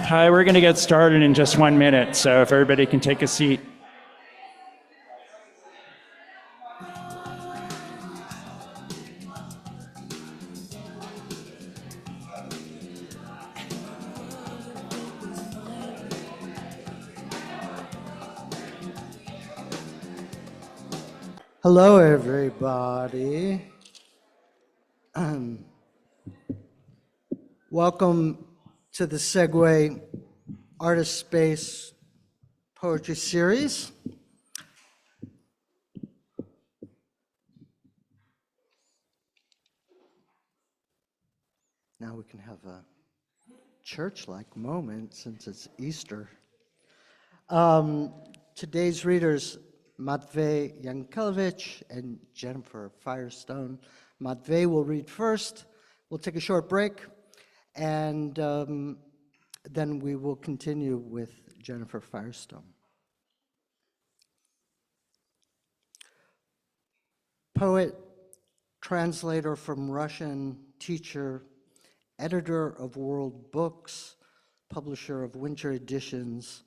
Hi, we're going to get started in just 1 minute, so if everybody can take a seat. Hello, everybody. Welcome to the Segue Artist Space Poetry Series. Now we can have a church-like moment since it's Easter. Today's readers, Matvei Yankelevich and Jennifer Firestone. Matvei will read first. We'll take a short break, and then we will continue with Jennifer Firestone. Poet, translator from Russian, teacher, editor of World Books, publisher of Winter Editions.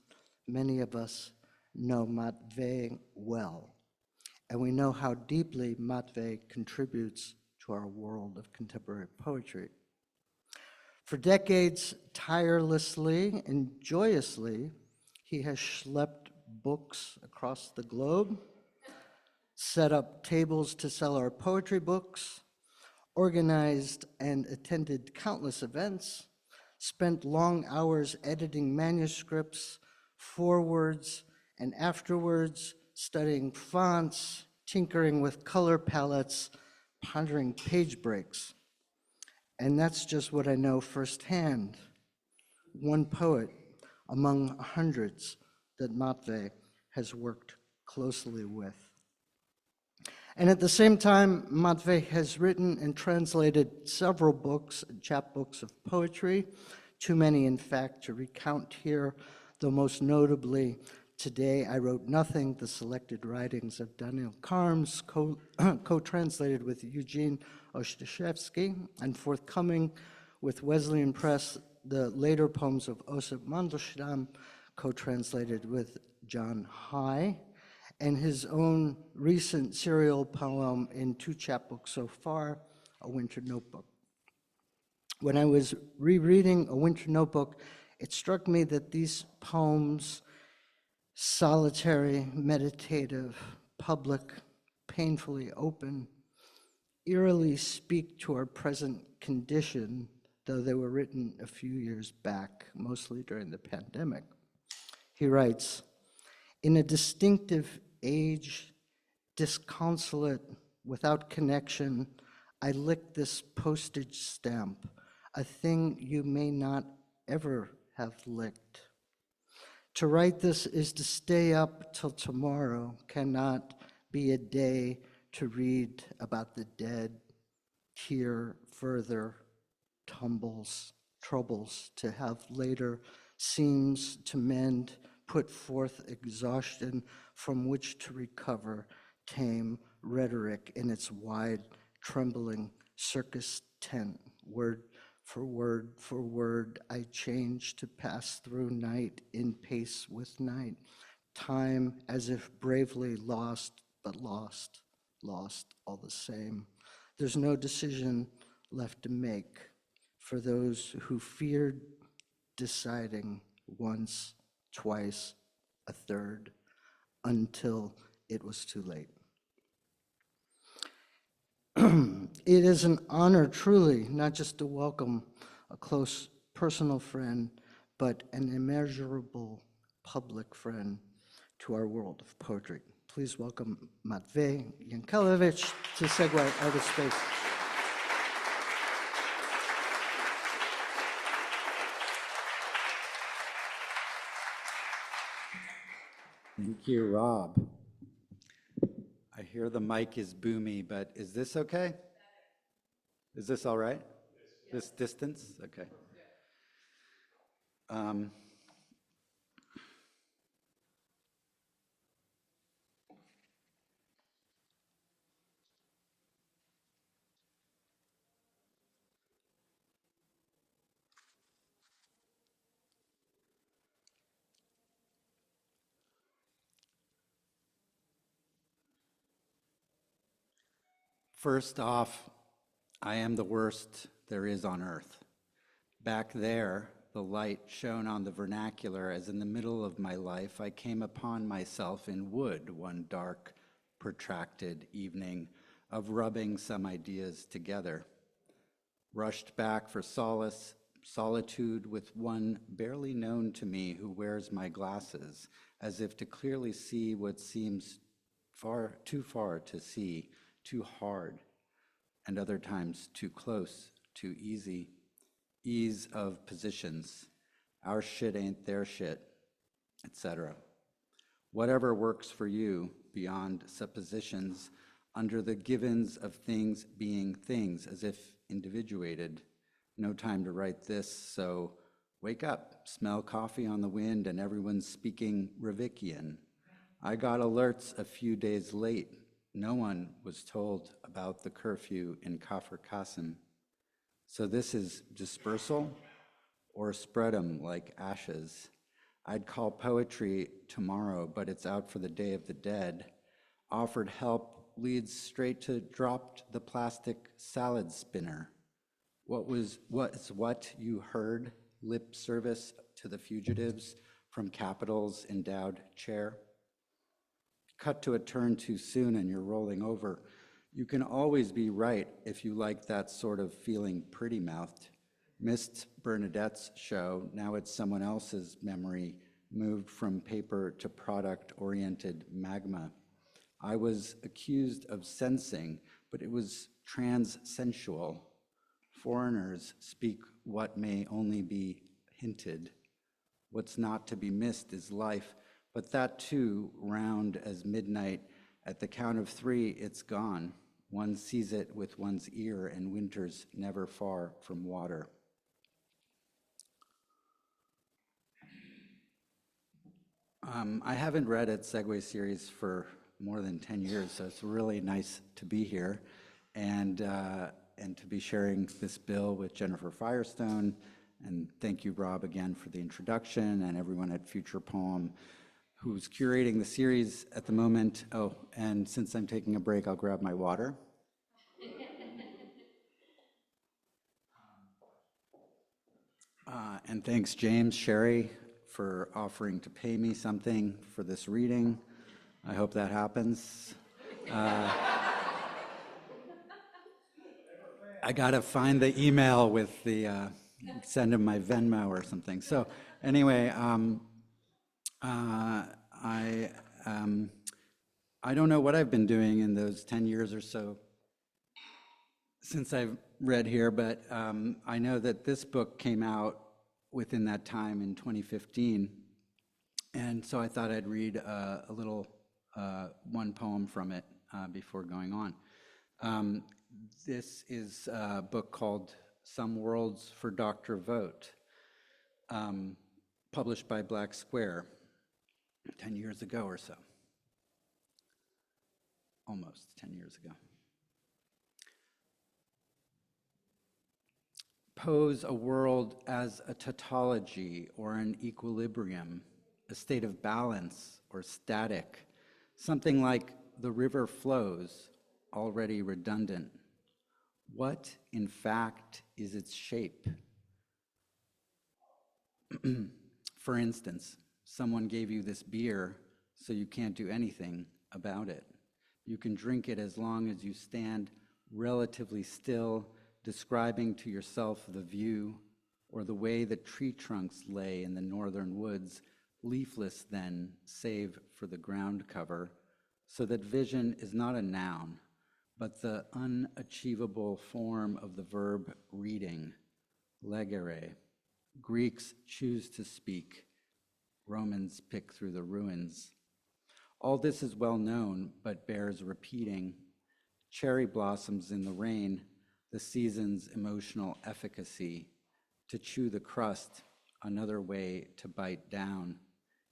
Many of us know Matvei well, and we know how deeply Matvei contributes to our world of contemporary poetry. For decades, tirelessly and joyously, he has schlepped books across the globe, set up tables to sell our poetry books, organized and attended countless events, spent long hours editing manuscripts, forewords and afterwards, studying fonts, tinkering with color palettes, pondering page breaks. And that's just what I know firsthand. One poet among hundreds that Matvei has worked closely with. And at the same time, Matvei has written and translated several books and chapbooks of poetry, too many, in fact, to recount here, though most notably, Today I Wrote Nothing, the selected writings of Daniel Karms, co-translated with Eugene Ostashevsky, and forthcoming with Wesleyan Press, the later poems of Osip Mandelstam, co-translated with John High, and his own recent serial poem in 2 chapbooks so far, A Winter Notebook. When I was rereading A Winter Notebook, it struck me that these poems, solitary, meditative, public, painfully open, eerily speak to our present condition, though they were written a few years back, mostly during the pandemic. He writes, "In a distinctive age, disconsolate, without connection, I lick this postage stamp, a thing you may not ever have licked. To write this is to stay up till tomorrow, cannot be a day to read about the dead, hear further troubles to have later, seems to mend, put forth exhaustion from which to recover, tame rhetoric in its wide, trembling circus tent. Word for word, I change to pass through night in pace with night. Time as if bravely lost, but lost all the same. There's no decision left to make for those who feared deciding once, twice, a third, until it was too late." It is an honor, truly, not just to welcome a close personal friend, but an immeasurable public friend to our world of poetry. Please welcome Matvei Yankelevich to Segue Artist Space. Thank you, Rob. I hear the mic is boomy, but is this okay? Is this all right? This distance? Okay. First off, I am the worst there is on earth. Back there, the light shone on the vernacular as in the middle of my life I came upon myself in wood one dark, protracted evening of rubbing some ideas together. Rushed back for solace, solitude with one barely known to me who wears my glasses, as if to clearly see what seems too far to see, too hard, and other times too close, too easy. Ease of positions, our shit ain't their shit, etc. Whatever works for you beyond suppositions, under the givens of things being things, as if individuated. No time to write this, so wake up, smell coffee on the wind, and everyone's speaking Ravikian. I got alerts a few days late. No one was told about the curfew in Kafr Qasim. So this is dispersal or spread 'em like ashes. I'd call poetry tomorrow, but it's out for the Day of the Dead. Offered help leads straight to dropped the plastic salad spinner. What you heard, lip service to the fugitives from Capitol's endowed chair? Cut to a turn too soon and you're rolling over. You can always be right if you like that sort of feeling pretty-mouthed. Missed Bernadette's show, now it's someone else's memory, moved from paper to product-oriented magma. I was accused of sensing, but it was transsensual. Foreigners speak what may only be hinted. What's not to be missed is life, but that too, round as midnight, at the count of 3, it's gone. One sees it with one's ear, and winter's never far from water. I haven't read a Segue series for more than 10 years, so it's really nice to be here and to be sharing this bill with Jennifer Firestone. And thank you, Rob, again for the introduction, and everyone at Future Poem who's curating the series at the moment. Oh, and since I'm taking a break, I'll grab my water. And thanks, James, Sherry, for offering to pay me something for this reading. I hope that happens. I gotta find the email with the, send him my Venmo or something. So anyway, I don't know what I've been doing in those 10 years or so since I've read here, but I know that this book came out within that time in 2015, and so I thought I'd read a little one poem from it before going on. This is a book called Some Worlds for Dr. Vote, published by Black Square 10 years ago or so. Almost 10 years ago. Pose a world as a tautology or an equilibrium, a state of balance or static, something like the river flows, already redundant. What, in fact, is its shape? For instance, someone gave you this beer, so you can't do anything about it. You can drink it as long as you stand relatively still, describing to yourself the view or the way the tree trunks lay in the northern woods, leafless then, save for the ground cover, so that vision is not a noun, but the unachievable form of the verb reading, legere. Greeks choose to speak, Romans pick through the ruins. All this is well known, but bears repeating. Cherry blossoms in the rain, the season's emotional efficacy. To chew the crust, another way to bite down.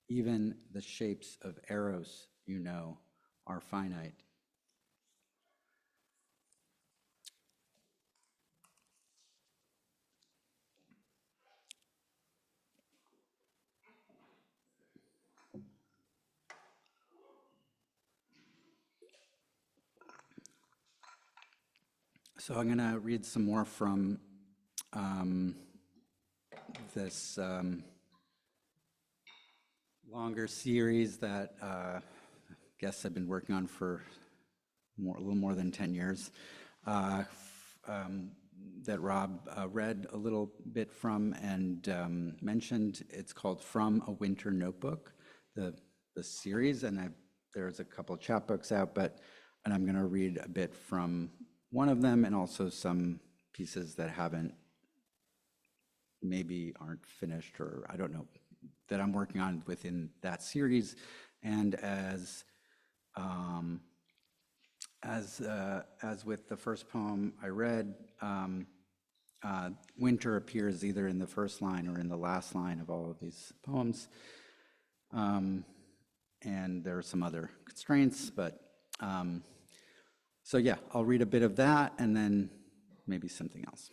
Even the shapes of Eros, you know, are finite. So I'm going to read some more from this longer series that I guess I've been working on for a little more than 10 years, that Rob read a little bit from and mentioned. It's called From a Winter Notebook, the series, and there's a couple of chapbooks out, and I'm going to read a bit from one of them and also some pieces that maybe aren't finished, or I don't know, that I'm working on within that series. And as with the first poem I read, winter appears either in the first line or in the last line of all of these poems. And there are some other constraints, but so yeah, I'll read a bit of that and then maybe something else.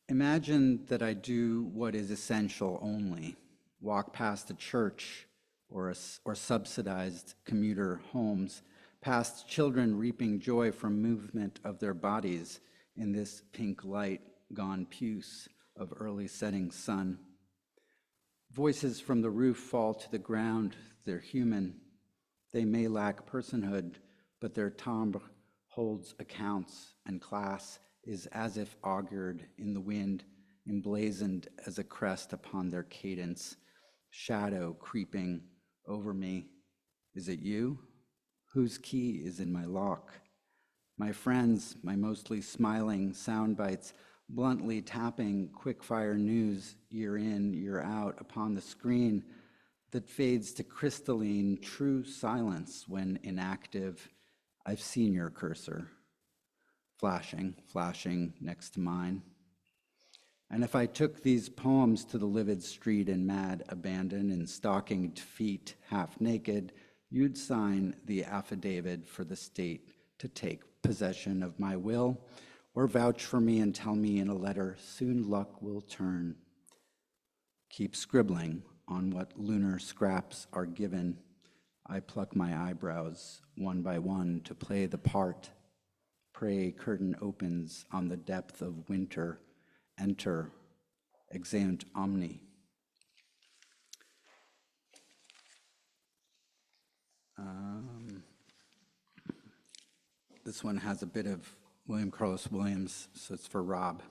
Imagine that I do what is essential only, walk past a church or subsidized commuter homes, past children reaping joy from movement of their bodies in this pink light gone puce of early setting sun. Voices from the roof fall to the ground, they're human. They may lack personhood, but their timbre holds accounts, and class is as if augured in the wind, emblazoned as a crest upon their cadence, shadow creeping over me. Is it you? Whose key is in my lock? My friends, my mostly smiling sound bites, bluntly tapping quick-fire news year in, year out upon the screen that fades to crystalline, true silence when inactive. I've seen your cursor, flashing next to mine. And if I took these poems to the livid street in mad abandon and stockinged feet, half naked, you'd sign the affidavit for the state to take possession of my will, or vouch for me and tell me in a letter, soon luck will turn. Keep scribbling on what lunar scraps are given. I pluck my eyebrows one by one to play the part. Pray curtain opens on the depth of winter. Enter, exeunt omni. This one has a bit of William Carlos Williams, so it's for Rob.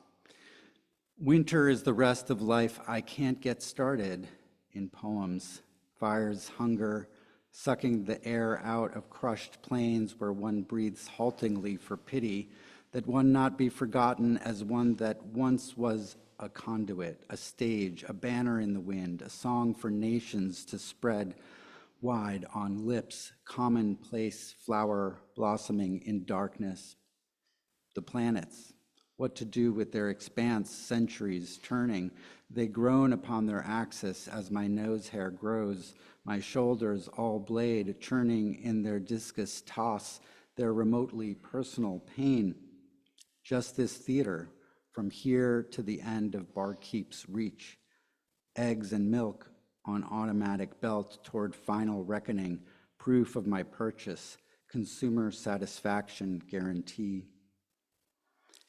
Winter is the rest of life I can't get started in poems. Fires, hunger, sucking the air out of crushed plains where one breathes haltingly for pity, that one not be forgotten as one that once was a conduit, a stage, a banner in the wind, a song for nations to spread wide on lips, commonplace flower blossoming in darkness. The planets, what to do with their expanse, centuries turning. They groan upon their axis as my nose hair grows, my shoulders all blade, churning in their discus toss, their remotely personal pain. Just this theater, from here to the end of Barkeep's reach. Eggs and milk on automatic belt toward final reckoning, proof of my purchase, consumer satisfaction guarantee.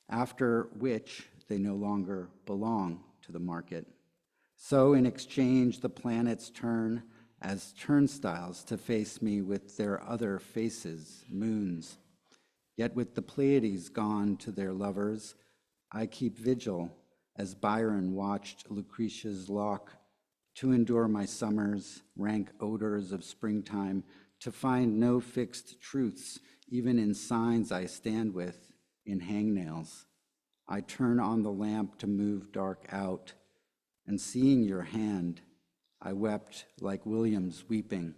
After which they no longer belong to the market. So in exchange, the planets turn as turnstiles to face me with their other faces, moons. Yet with the Pleiades gone to their lovers, I keep vigil as Byron watched Lucretia's lock, to endure my summers, rank odors of springtime, to find no fixed truths, even in signs I stand with, in hangnails. I turn on the lamp to move dark out, and seeing your hand, I wept like Williams weeping,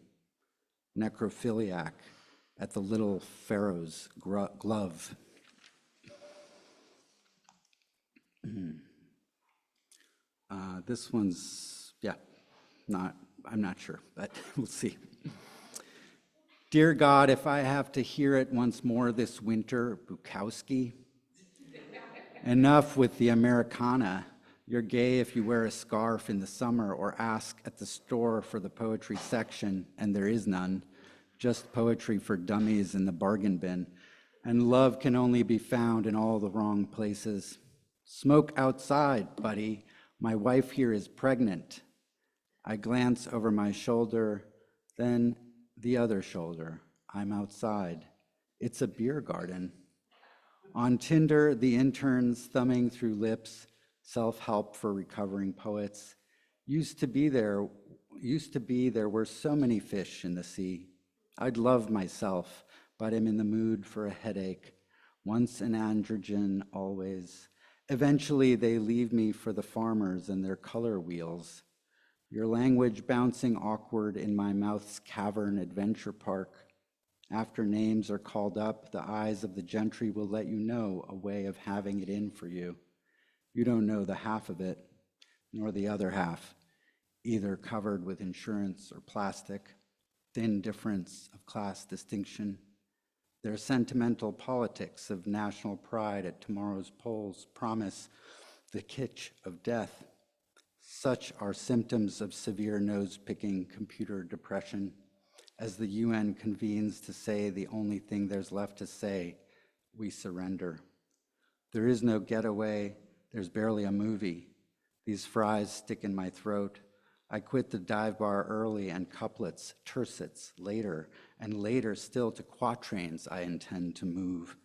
necrophiliac at the little pharaoh's glove. This one's, I'm not sure, but we'll see. Dear God, if I have to hear it once more this winter, Bukowski, enough with the Americana. You're gay if you wear a scarf in the summer or ask at the store for the poetry section, and there is none, just poetry for dummies in the bargain bin. and love can only be found in all the wrong places. Smoke outside, buddy. My wife here is pregnant. I glance over my shoulder, then the other shoulder. I'm outside. It's a beer garden. On Tinder, the interns thumbing through lips, self-help for recovering poets. Used to be there were so many fish in the sea. I'd love myself, but I'm in the mood for a headache. Once an androgen, always. Eventually, they leave me for the farmers and their color wheels. Your language bouncing awkward in my mouth's cavern adventure park. After names are called up, the eyes of the gentry will let you know a way of having it in for you. You don't know the half of it, nor the other half, either covered with insurance or plastic, thin difference of class distinction. Their sentimental politics of national pride at tomorrow's polls promise the kitsch of death. Such are symptoms of severe nose-picking computer depression. As the UN convenes to say the only thing there's left to say, we surrender. There is no getaway, there's barely a movie. These fries stick in my throat. I quit the dive bar early and couplets, tercets, later, and later still to quatrains I intend to move.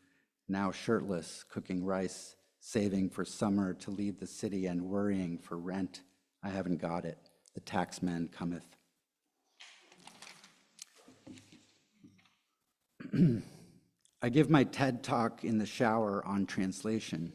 Now shirtless, cooking rice, saving for summer to leave the city and worrying for rent. I haven't got it. The taxman cometh. I give my TED talk in the shower on translation,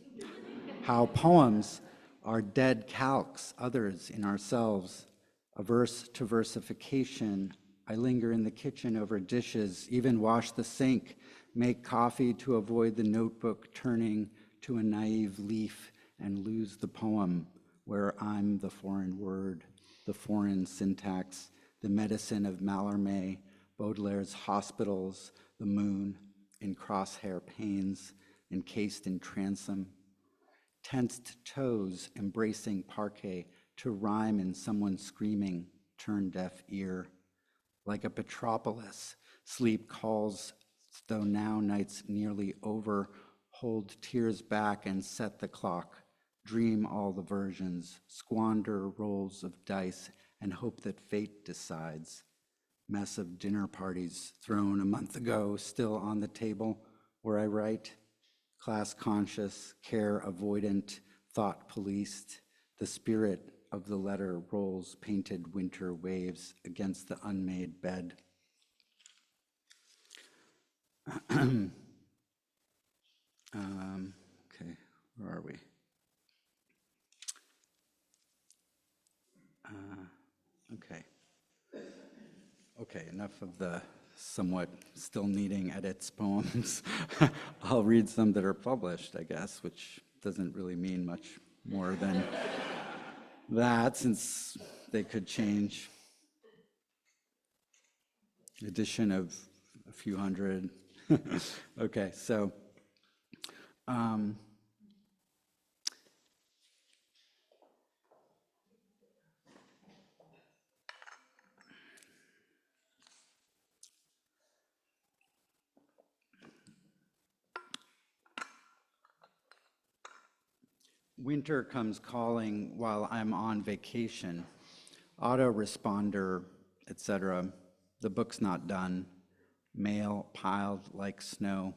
how poems are dead calques, others in ourselves, averse to versification. I linger in the kitchen over dishes, even wash the sink, make coffee to avoid the notebook turning to a naive leaf and lose the poem where I'm the foreign word, the foreign syntax, the medicine of Mallarmé, Baudelaire's hospitals, the moon in crosshair panes, encased in transom, tensed toes embracing parquet to rhyme in someone screaming, turn deaf ear. Like a Petropolis, sleep calls, though now night's nearly over, hold tears back and set the clock, dream all the versions, squander rolls of dice, and hope that fate decides. Mess of dinner parties thrown a month ago, still on the table where I write. Class conscious, care avoidant, thought policed. The spirit of the letter rolls painted winter waves against the unmade bed. Okay, where are we? Okay, enough of the somewhat still needing edits poems. I'll read some that are published, I guess, which doesn't really mean much more than that, since they could change. Edition of a few hundred. Okay, so winter comes calling while I'm on vacation. Autoresponder, etc. The book's not done. Mail piled like snow.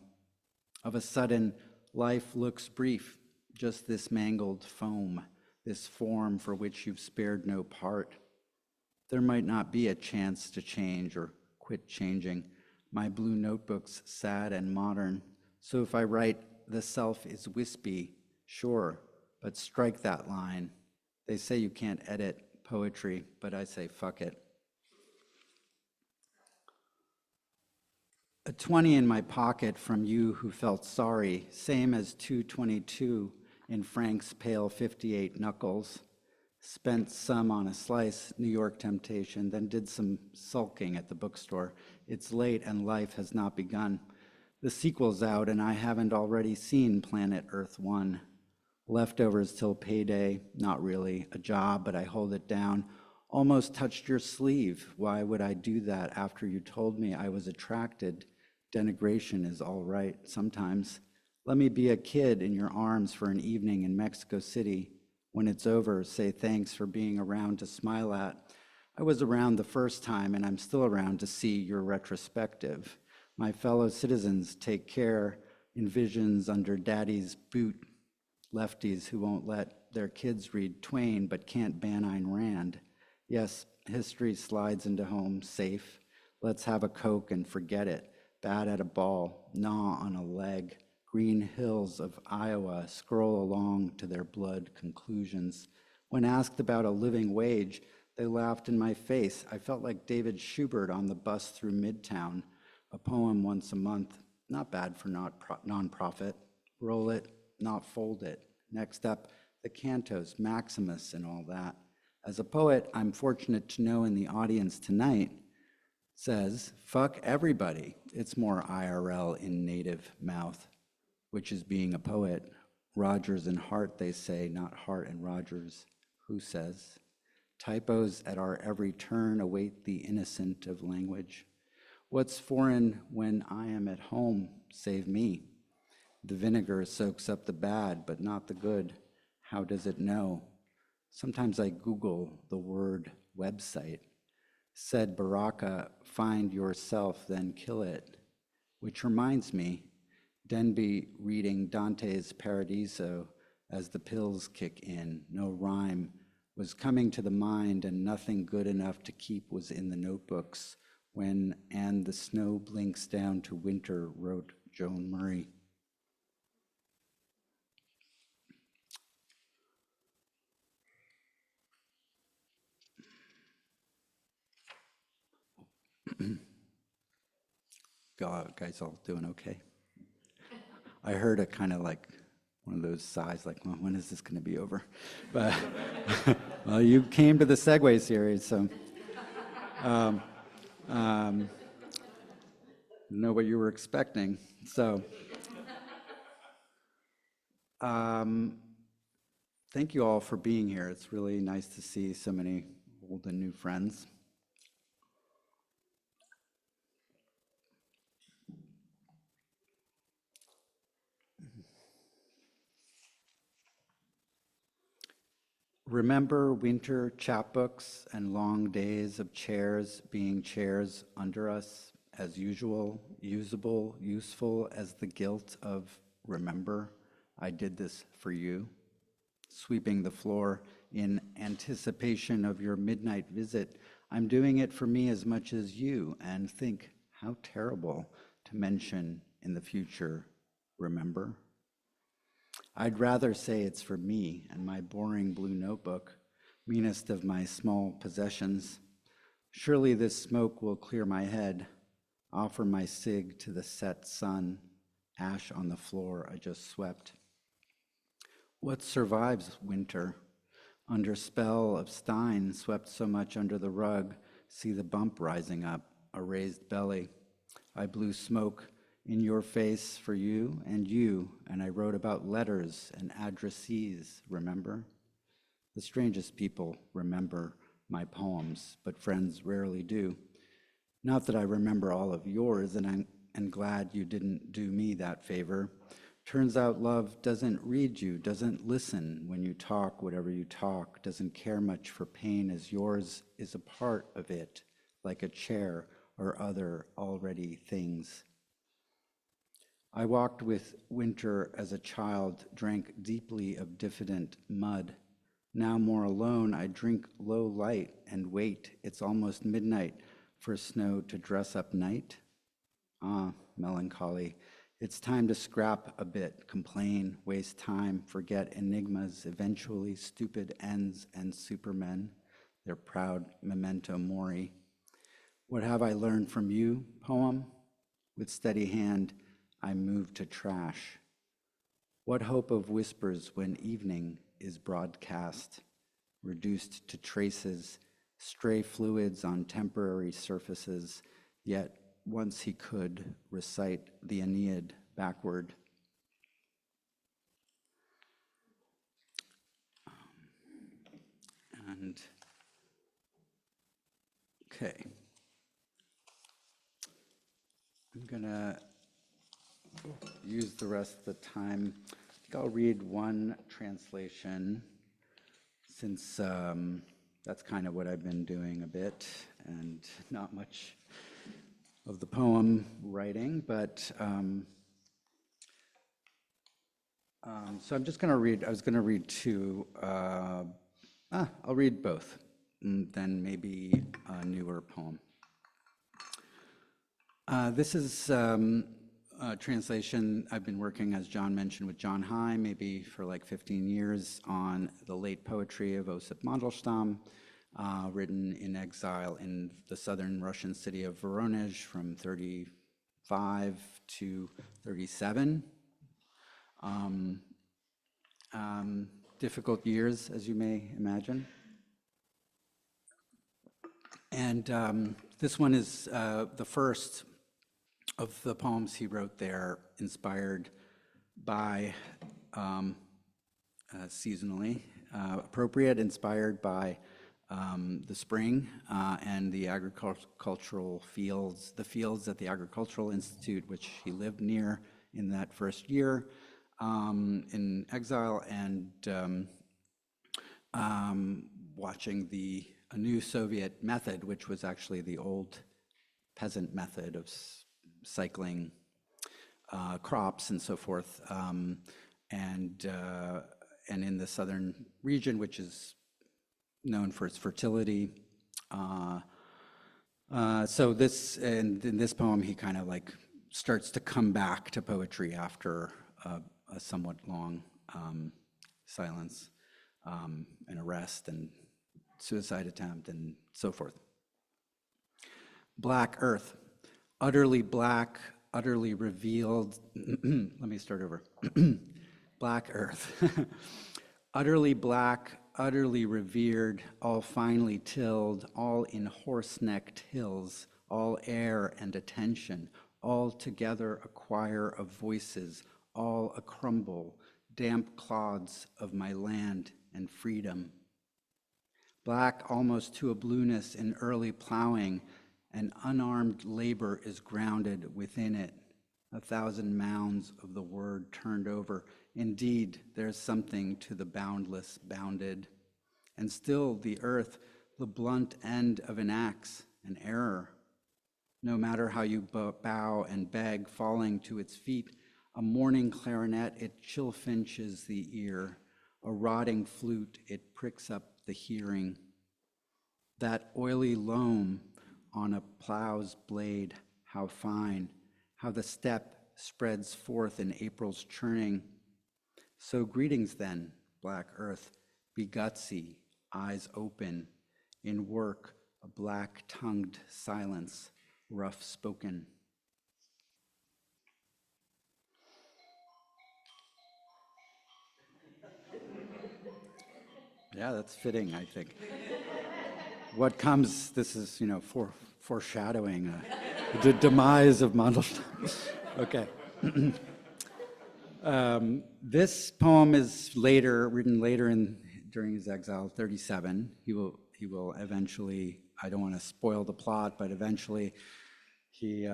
Of a sudden, life looks brief, just this mangled foam, this form for which you've spared no part. There might not be a chance to change or quit changing. My blue notebook's sad and modern, so if I write, the self is wispy, sure, but strike that line. They say you can't edit poetry, but I say fuck it. A 20 in my pocket from you who felt sorry, same as 222 in Frank's pale 58 knuckles. Spent some on a slice, New York temptation, then did some sulking at the bookstore. It's late and life has not begun. The sequel's out and I haven't already seen Planet Earth 1. Leftovers till payday, not really a job, but I hold it down. Almost touched your sleeve. Why would I do that after you told me I was attracted Denigration is all right sometimes. Let me be a kid in your arms for an evening in Mexico City. When it's over, say thanks for being around to smile at. I was around the first time, and I'm still around to see your retrospective. My fellow citizens, take care in visions under daddy's boot. Lefties who won't let their kids read Twain but can't ban Ayn Rand. Yes, history slides into home, safe. Let's have a Coke and forget it. Bat at a ball, gnaw on a leg. Green hills of Iowa scroll along to their blood conclusions. When asked about a living wage, they laughed in my face. I felt like David Schubert on the bus through Midtown. A poem once a month, not bad for nonprofit. Roll it, not fold it. Next up, the cantos, Maximus, and all that. As a poet, I'm fortunate to know in the audience tonight says, fuck everybody. It's more IRL in native mouth, which is being a poet. Rogers and Hart, they say, not Hart and Rogers. Who says? Typos at our every turn await the innocent of language. What's foreign when I am at home? Save me. The vinegar soaks up the bad, but not the good. How does it know? Sometimes I Google the word website. Said Baraka, find yourself, then kill it. Which reminds me, Denby reading Dante's Paradiso as the pills kick in, no rhyme, was coming to the mind, and nothing good enough to keep was in the notebooks when "And the snow blinks down to winter," wrote Joan Murray. Guys all doing okay? I heard a kind of like one of those sighs, like, well, when is this going to be over? But, well, you came to the Segue series, so know what you were expecting. So, thank you all for being here. It's really nice to see so many old and new friends. Remember winter chapbooks and long days of chairs being chairs under us, as usual, usable, useful as the guilt of remember, I did this for you. Sweeping the floor in anticipation of your midnight visit, I'm doing it for me as much as you, and think how terrible to mention in the future, remember? I'd rather say it's for me and my boring blue notebook, meanest of my small possessions. Surely this smoke will clear my head, offer my cig to the set sun, ash on the floor I just swept. What survives winter? Under spell of Stein, swept so much under the rug, see the bump rising up, a raised belly. I blew smoke in your face for you, and I wrote about letters and addressees, remember? The strangest people remember my poems, but friends rarely do. Not that I remember all of yours, and I'm glad you didn't do me that favor. Turns out love doesn't read you, doesn't listen when you talk whatever you talk, doesn't care much for pain as yours is a part of it, like a chair or other already things. I walked with winter as a child, drank deeply of diffident mud. Now more alone, I drink low light and wait. It's almost midnight for snow to dress up night. Ah, melancholy. It's time to scrap a bit, complain, waste time, forget enigmas, eventually stupid ends and supermen, their proud memento mori. What have I learned from you, poem? With steady hand, I move to trash. What hope of whispers when evening is broadcast, reduced to traces, stray fluids on temporary surfaces, yet once he could recite the Aeneid backward. And, okay. I'm gonna use the rest of the time. I think I'll read one translation since that's kind of what I've been doing a bit and not much of the poem writing, but so I'm just going to read, I was going to read two, I'll read both, and then maybe a newer poem. This is a translation I've been working, as John mentioned, with John High, maybe for like 15 years, on the late poetry of Osip Mandelstam, written in exile in the southern Russian city of Voronezh from 35 to 37. Difficult years, as you may imagine. And this one is the first of the poems he wrote there, inspired by, seasonally appropriate, inspired by the spring and the agricultural fields, the fields at the Agricultural Institute, which he lived near in that first year in exile, and watching a new Soviet method, which was actually the old peasant method of cycling crops and so forth, and in the southern region, which is known for its fertility. So this, and in this poem, he kind of like starts to come back to poetry after a somewhat long silence, and arrest and suicide attempt and so forth. Black earth, utterly black, utterly revealed. Let me start over. Black earth, utterly black, utterly revered, all finely tilled, all in horse-necked hills, all air and attention, all together a choir of voices, all a crumble, damp clods of my land and freedom. Black almost to a blueness in early plowing, and unarmed labor is grounded within it. 1,000 mounds of the word turned over. Indeed, there's something to the boundless bounded. And still the earth, the blunt end of an axe, an error. No matter how you bow and beg, falling to its feet, a morning clarinet, it chillfinches the ear. A rotting flute, it pricks up the hearing. That oily loam on a plow's blade, how fine, how the steppe spreads forth in April's churning. So greetings then, black earth, be gutsy, eyes open, in work, a black-tongued silence, rough-spoken. Yeah, that's fitting, I think. What comes, this is, foreshadowing the demise of Mandelstam. Okay. This poem is written later during his exile, 37. He will eventually, I don't want to spoil the plot, but eventually he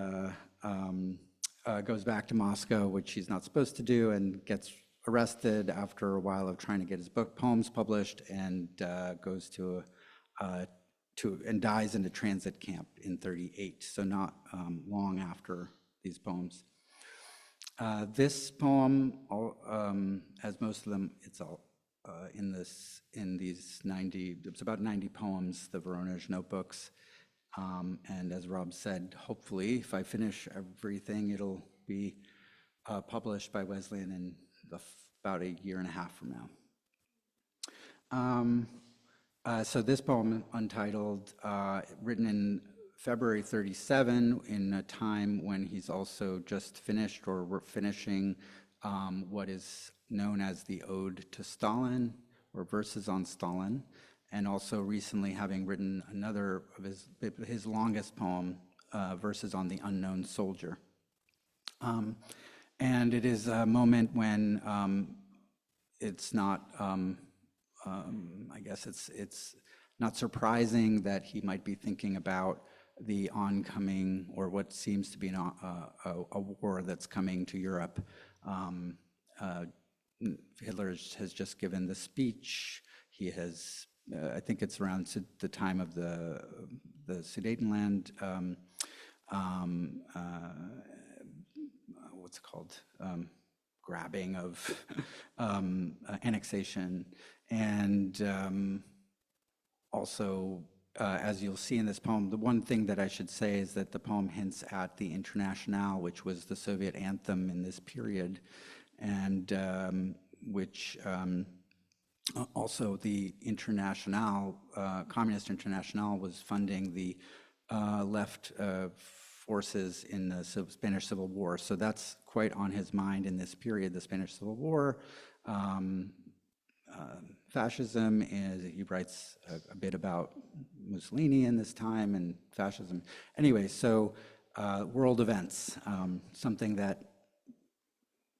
goes back to Moscow, which he's not supposed to do, and gets arrested after a while of trying to get his poems published, and goes and dies in a transit camp in 38, so not long after these poems. This poem, as most of them, it's all in these 90. It's about 90 poems, the Voronezh notebooks, and as Rob said, hopefully, if I finish everything, it'll be published by Wesleyan in about a year and a half from now. So this poem, Untitled, written in February 37, in a time when he's also just finished, or we're finishing, what is known as the Ode to Stalin, or Verses on Stalin, and also recently having written another of his longest poem, Verses on the Unknown Soldier. And it is a moment when it's not, I guess it's not surprising that he might be thinking about the oncoming, or what seems to be a war that's coming to Europe. Hitler has just given the speech. He has, I think it's around the time of the Sudetenland, what's it called? Grabbing of annexation. And also, as you'll see in this poem, the one thing that I should say is that the poem hints at the Internationale, which was the Soviet anthem in this period, and which also the Internationale, Communist Internationale, was funding the left forces in the Spanish Civil War. So that's quite on his mind in this period, the Spanish Civil War. Fascism, and he writes a bit about Mussolini in this time and fascism. Anyway, so world events, something that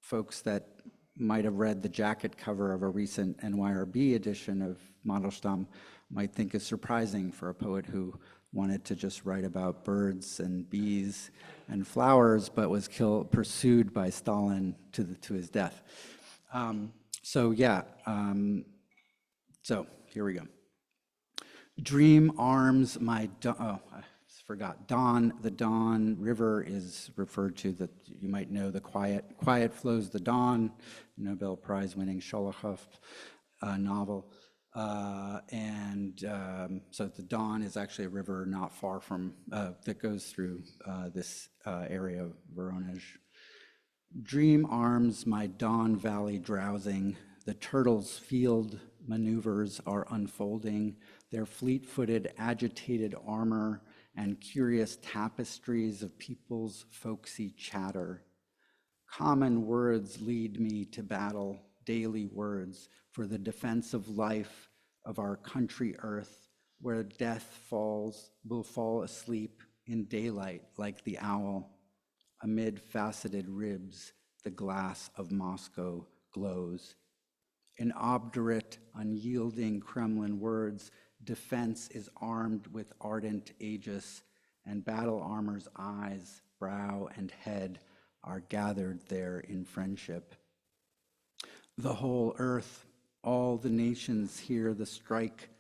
folks that might have read the jacket cover of a recent NYRB edition of Mandelstam might think is surprising for a poet who wanted to just write about birds and bees and flowers, but was pursued by Stalin to his death. So here we go. Dream arms my Don. The Don River is referred to, that you might know the Quiet Flows the Don, Nobel Prize winning Sholokhov novel. So the Don is actually a river not far from, that goes through this area of Voronezh. Dream arms my Don Valley drowsing, the turtles' field maneuvers are unfolding, their fleet-footed, agitated armor and curious tapestries of people's folksy chatter. Common words lead me to battle, daily words, for the defense of life, of our country earth, where death will fall asleep in daylight like the owl. Amid faceted ribs, the glass of Moscow glows. In obdurate, unyielding Kremlin words, defense is armed with ardent aegis, and battle armor's eyes, brow, and head are gathered there in friendship. The whole earth, all the nations hear the strike,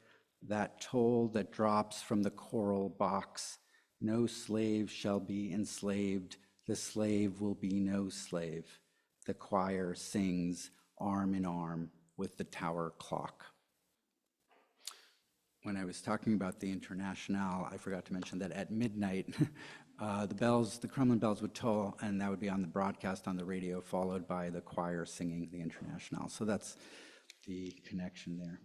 that toll that drops from the coral box. No slave shall be enslaved, the slave will be no slave. The choir sings arm in arm with the tower clock. When I was talking about the Internationale, I forgot to mention that at midnight, the Kremlin bells would toll, and that would be on the broadcast on the radio, followed by the choir singing the Internationale. So that's the connection there.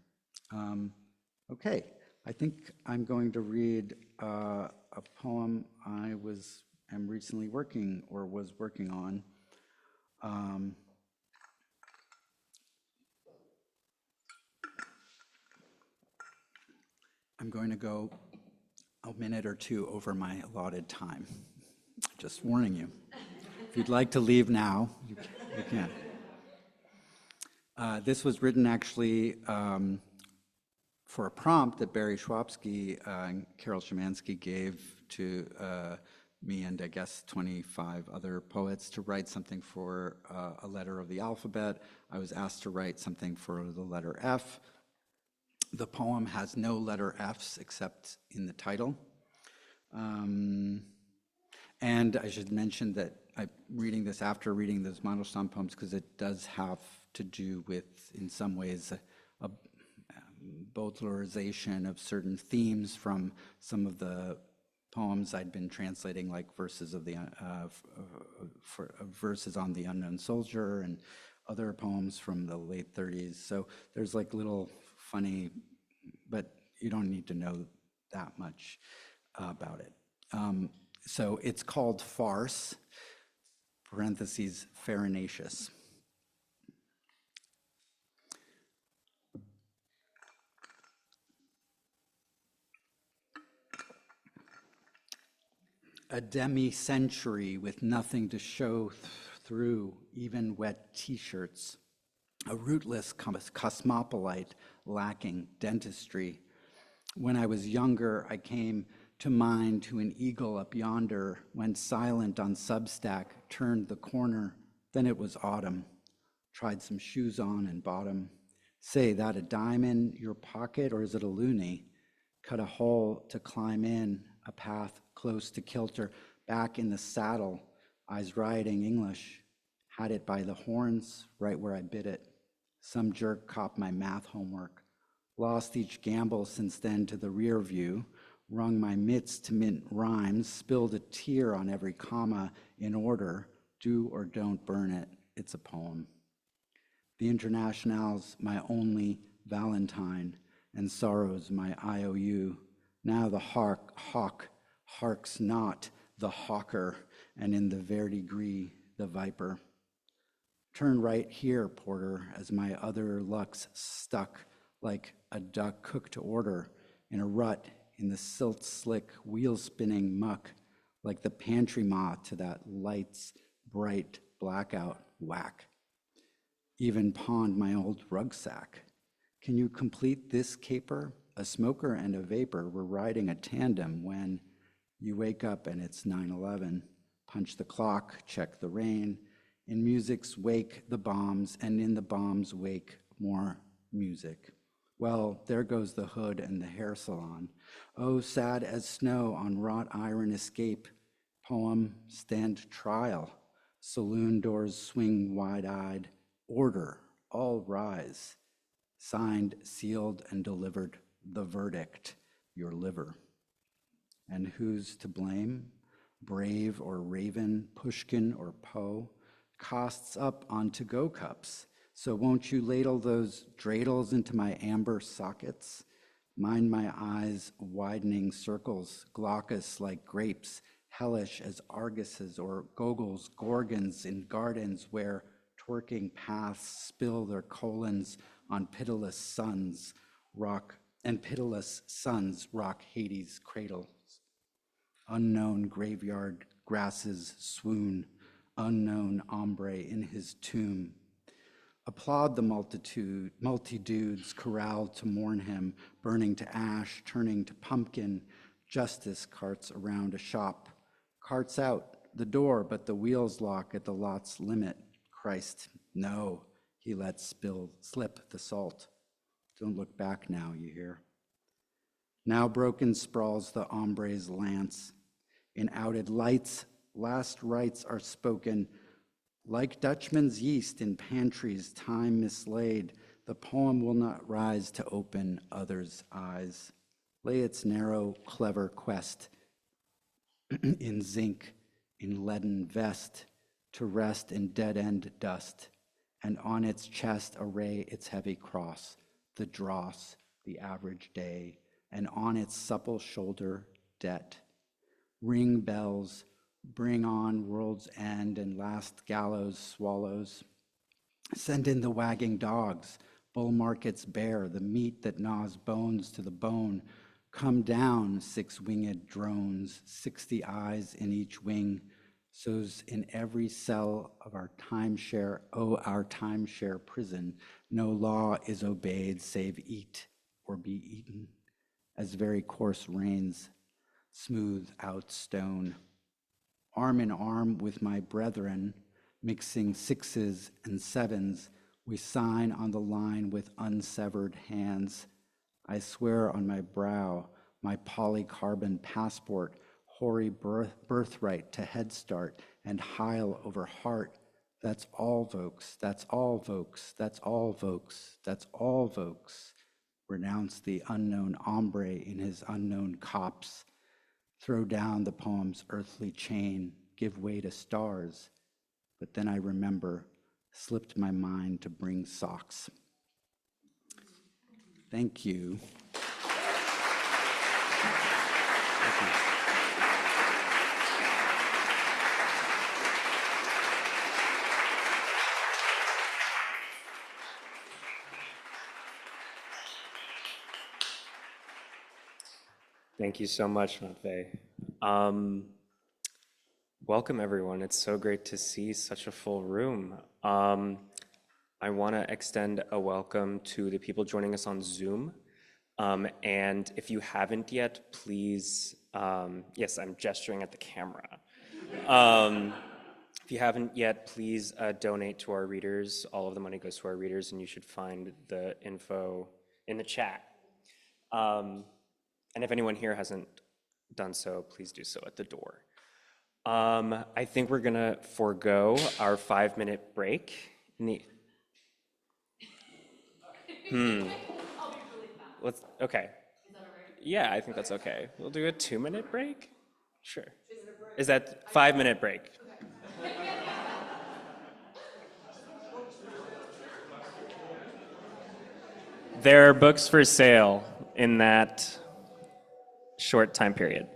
Okay, I think I'm going to read a poem I am recently was working on. I'm going to go a minute or two over my allotted time. Just warning you. If you'd like to leave now, you can. This was written actually for a prompt that Barry Schwabsky and Carol Szymanski gave to me and I guess 25 other poets to write something for a letter of the alphabet. I was asked to write something for the letter F. The poem has no letter Fs except in the title. And I should mention that I'm reading this after reading those Mandelstam poems because it does have to do with, in some ways, a Baudelarization of certain themes from some of the poems I'd been translating, like verses of the verses on the Unknown Soldier and other poems from the late 30s. So there's like little funny, but you don't need to know that much about it. So it's called Farce, parentheses, Farinaceous. A demi-century with nothing to show through, even wet t-shirts. A rootless cosmopolite lacking dentistry. When I was younger, I came to mine to an eagle up yonder, went silent on Substack, turned the corner, then it was autumn. Tried some shoes on and bought 'em. Say, that a dime in your pocket or is it a loony? Cut a hole to climb in, a path close to kilter, back in the saddle, eyes riding English. Had it by the horns, right where I bid it. Some jerk copped my math homework. Lost each gamble since then to the rear view, wrung my mitts to mint rhymes, spilled a tear on every comma in order, do or don't burn it, it's a poem. The International's my only Valentine, and sorrow's my IOU. Now the hawk harks not the hawker, and in the verdigris the viper. Turn right here, porter, as my other luck's stuck like a duck cooked to order in a rut in the silt-slick, wheel-spinning muck, like the pantry moth to that light's bright blackout whack. Even pawned my old rucksack. Can you complete this caper? A smoker and a vapor were riding a tandem when you wake up and it's 9/11. Punch the clock, check the rain. In music's wake, the bombs, and in the bomb's wake, more music. Well, there goes the hood and the hair salon. Oh, sad as snow on wrought iron escape. Poem, stand trial. Saloon doors swing wide-eyed. Order, all rise. Signed, sealed, and delivered. The verdict, your liver. And who's to blame? Brave or Raven, Pushkin or Poe? Costs up on to-go cups. So won't you ladle those dreidels into my amber sockets? Mind my eyes widening circles, glaucous like grapes, hellish as Arguses or Gogol's gorgons in gardens where twerking paths spill their colons on pitiless suns, rock Hades' cradles. Unknown graveyard grasses swoon, unknown hombre in his tomb. Applaud the multitudes corralled to mourn him, burning to ash, turning to pumpkin. Justice carts around a shop. Carts out the door, but the wheels lock at the lot's limit. Christ, no, he lets slip the salt. Don't look back now, you hear. Now broken sprawls the hombre's lance. In outed lights, last rites are spoken. Like Dutchman's yeast in pantries, time mislaid, the poem will not rise to open others' eyes. Lay its narrow, clever quest in zinc, in leaden vest, to rest in dead-end dust, and on its chest array its heavy cross, the dross, the average day, and on its supple shoulder, debt. Ring bells, bring on world's end and last gallows swallows. Send in the wagging dogs, bull markets bare, the meat that gnaws bones to the bone. Come down, 6-winged drones, 60 eyes in each wing. So's in every cell of our timeshare, our timeshare prison, no law is obeyed save eat or be eaten, as very coarse rains smooth out stone. Arm in arm with my brethren, mixing 6s and 7s, we sign on the line with unsevered hands. I swear on my brow, my polycarbon passport, hoary birthright to Head Start, and Heil over heart. That's all, folks, that's all, folks, that's all, folks, that's all, folks. Renounce the unknown hombre in his unknown copse. Throw down the poem's earthly chain, give way to stars. But then I remember, slipped my mind to bring socks. Thank you. Thank you. Thank you so much, Matvei. Welcome, everyone. It's so great to see such a full room. I want to extend a welcome to the people joining us on Zoom. And if you haven't yet, please Yes, I'm gesturing at the camera. If you haven't yet, please donate to our readers. All of the money goes to our readers, and you should find the info in the chat. And if anyone here hasn't done so, please do so at the door. I think we're gonna forego our 5-minute break. Okay. Yeah, I think that's okay. We'll do a 2-minute break? Sure. Is that 5-minute break? There are books for sale in that short time period.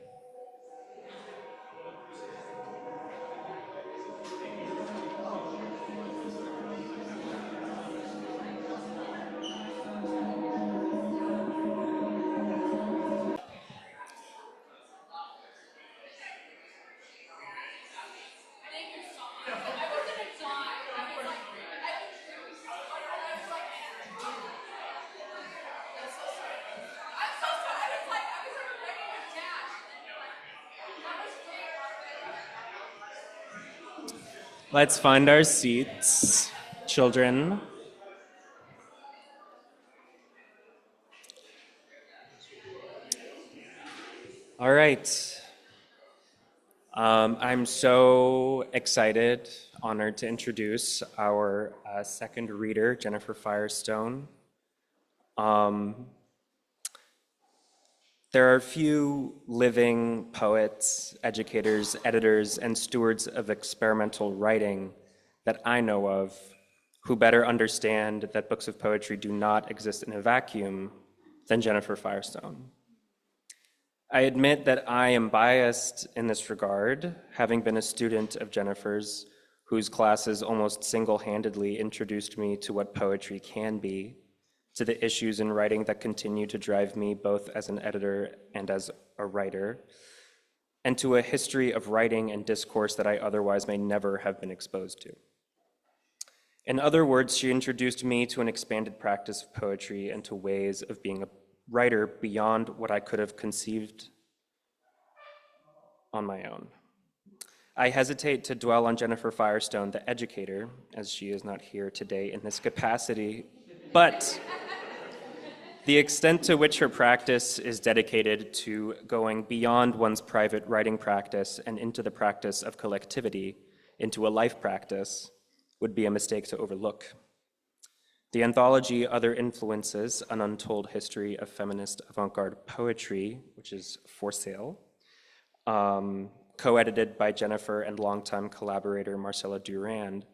Let's find our seats, children. All right. I'm so excited, honored to introduce our second reader, Jennifer Firestone. There are few living poets, educators, editors, and stewards of experimental writing that I know of who better understand that books of poetry do not exist in a vacuum than Jennifer Firestone. I admit that I am biased in this regard, having been a student of Jennifer's, whose classes almost single-handedly introduced me to what poetry can be, to the issues in writing that continue to drive me both as an editor and as a writer, and to a history of writing and discourse that I otherwise may never have been exposed to. In other words, she introduced me to an expanded practice of poetry and to ways of being a writer beyond what I could have conceived on my own. I hesitate to dwell on Jennifer Firestone, the educator, as she is not here today in this capacity, but the extent to which her practice is dedicated to going beyond one's private writing practice and into the practice of collectivity, into a life practice, would be a mistake to overlook. The anthology Other Influences, An Untold History of Feminist Avant-Garde Poetry, which is for sale, co-edited by Jennifer and longtime collaborator Marcella Durand,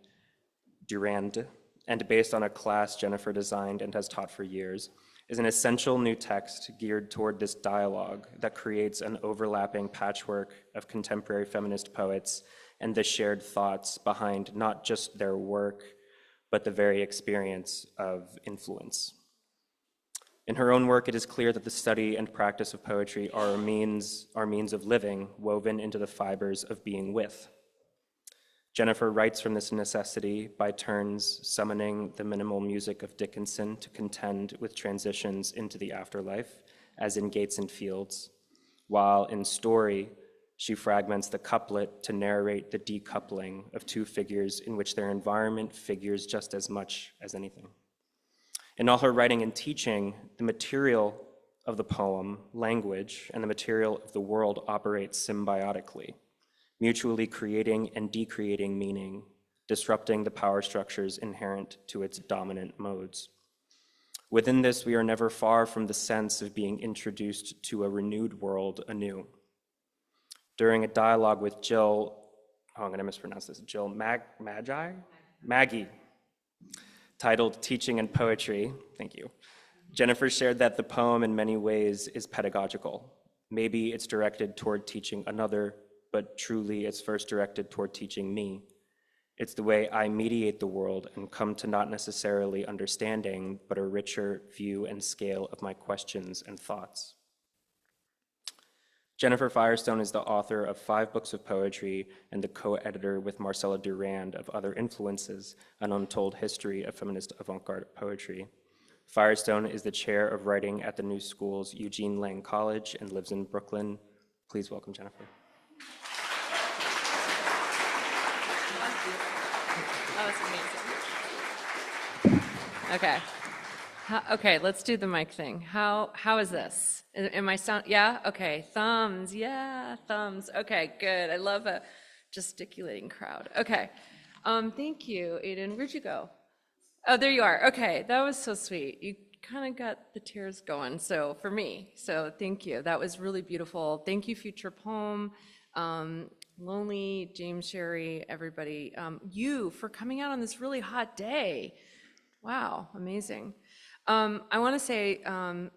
and based on a class Jennifer designed and has taught for years, is an essential new text geared toward this dialogue that creates an overlapping patchwork of contemporary feminist poets and the shared thoughts behind not just their work, but the very experience of influence. In her own work, it is clear that the study and practice of poetry are means of living woven into the fibers of being with. Jennifer writes from this necessity, by turns summoning the minimal music of Dickinson to contend with transitions into the afterlife, as in Gates and Fields, while in Story, she fragments the couplet to narrate the decoupling of two figures in which their environment figures just as much as anything. In all her writing and teaching, the material of the poem, language, and the material of the world operate symbiotically, mutually creating and decreating meaning, disrupting the power structures inherent to its dominant modes. Within this, we are never far from the sense of being introduced to a renewed world anew. During a dialogue with Jill, I'm going to mispronounce this, Jill Maggie, titled Teaching and Poetry, thank you. Jennifer shared that the poem in many ways is pedagogical. Maybe it's directed toward teaching another, but truly it's first directed toward teaching me. It's the way I mediate the world and come to not necessarily understanding, but a richer view and scale of my questions and thoughts. Jennifer Firestone is the author of 5 books of poetry and the co-editor with Marcella Durand of Other Influences, An Untold History of Feminist Avant-Garde Poetry. Firestone is the chair of writing at the New School's Eugene Lang College and lives in Brooklyn, Please welcome Jennifer. That was amazing. Okay. Okay, let's do the mic thing. How is this? Am I sound? Yeah. Okay. Thumbs. Yeah. Thumbs. Okay. Good. I love a gesticulating crowd. Okay. Thank you, Aiden. Where'd you go? Oh, there you are. Okay. That was so sweet. You kind of got the tears going. So for me. So thank you. That was really beautiful. Thank you, Future Poem. Lonely, James, Sherry, everybody. You for coming out on this really hot day. Wow. Amazing. I want to say,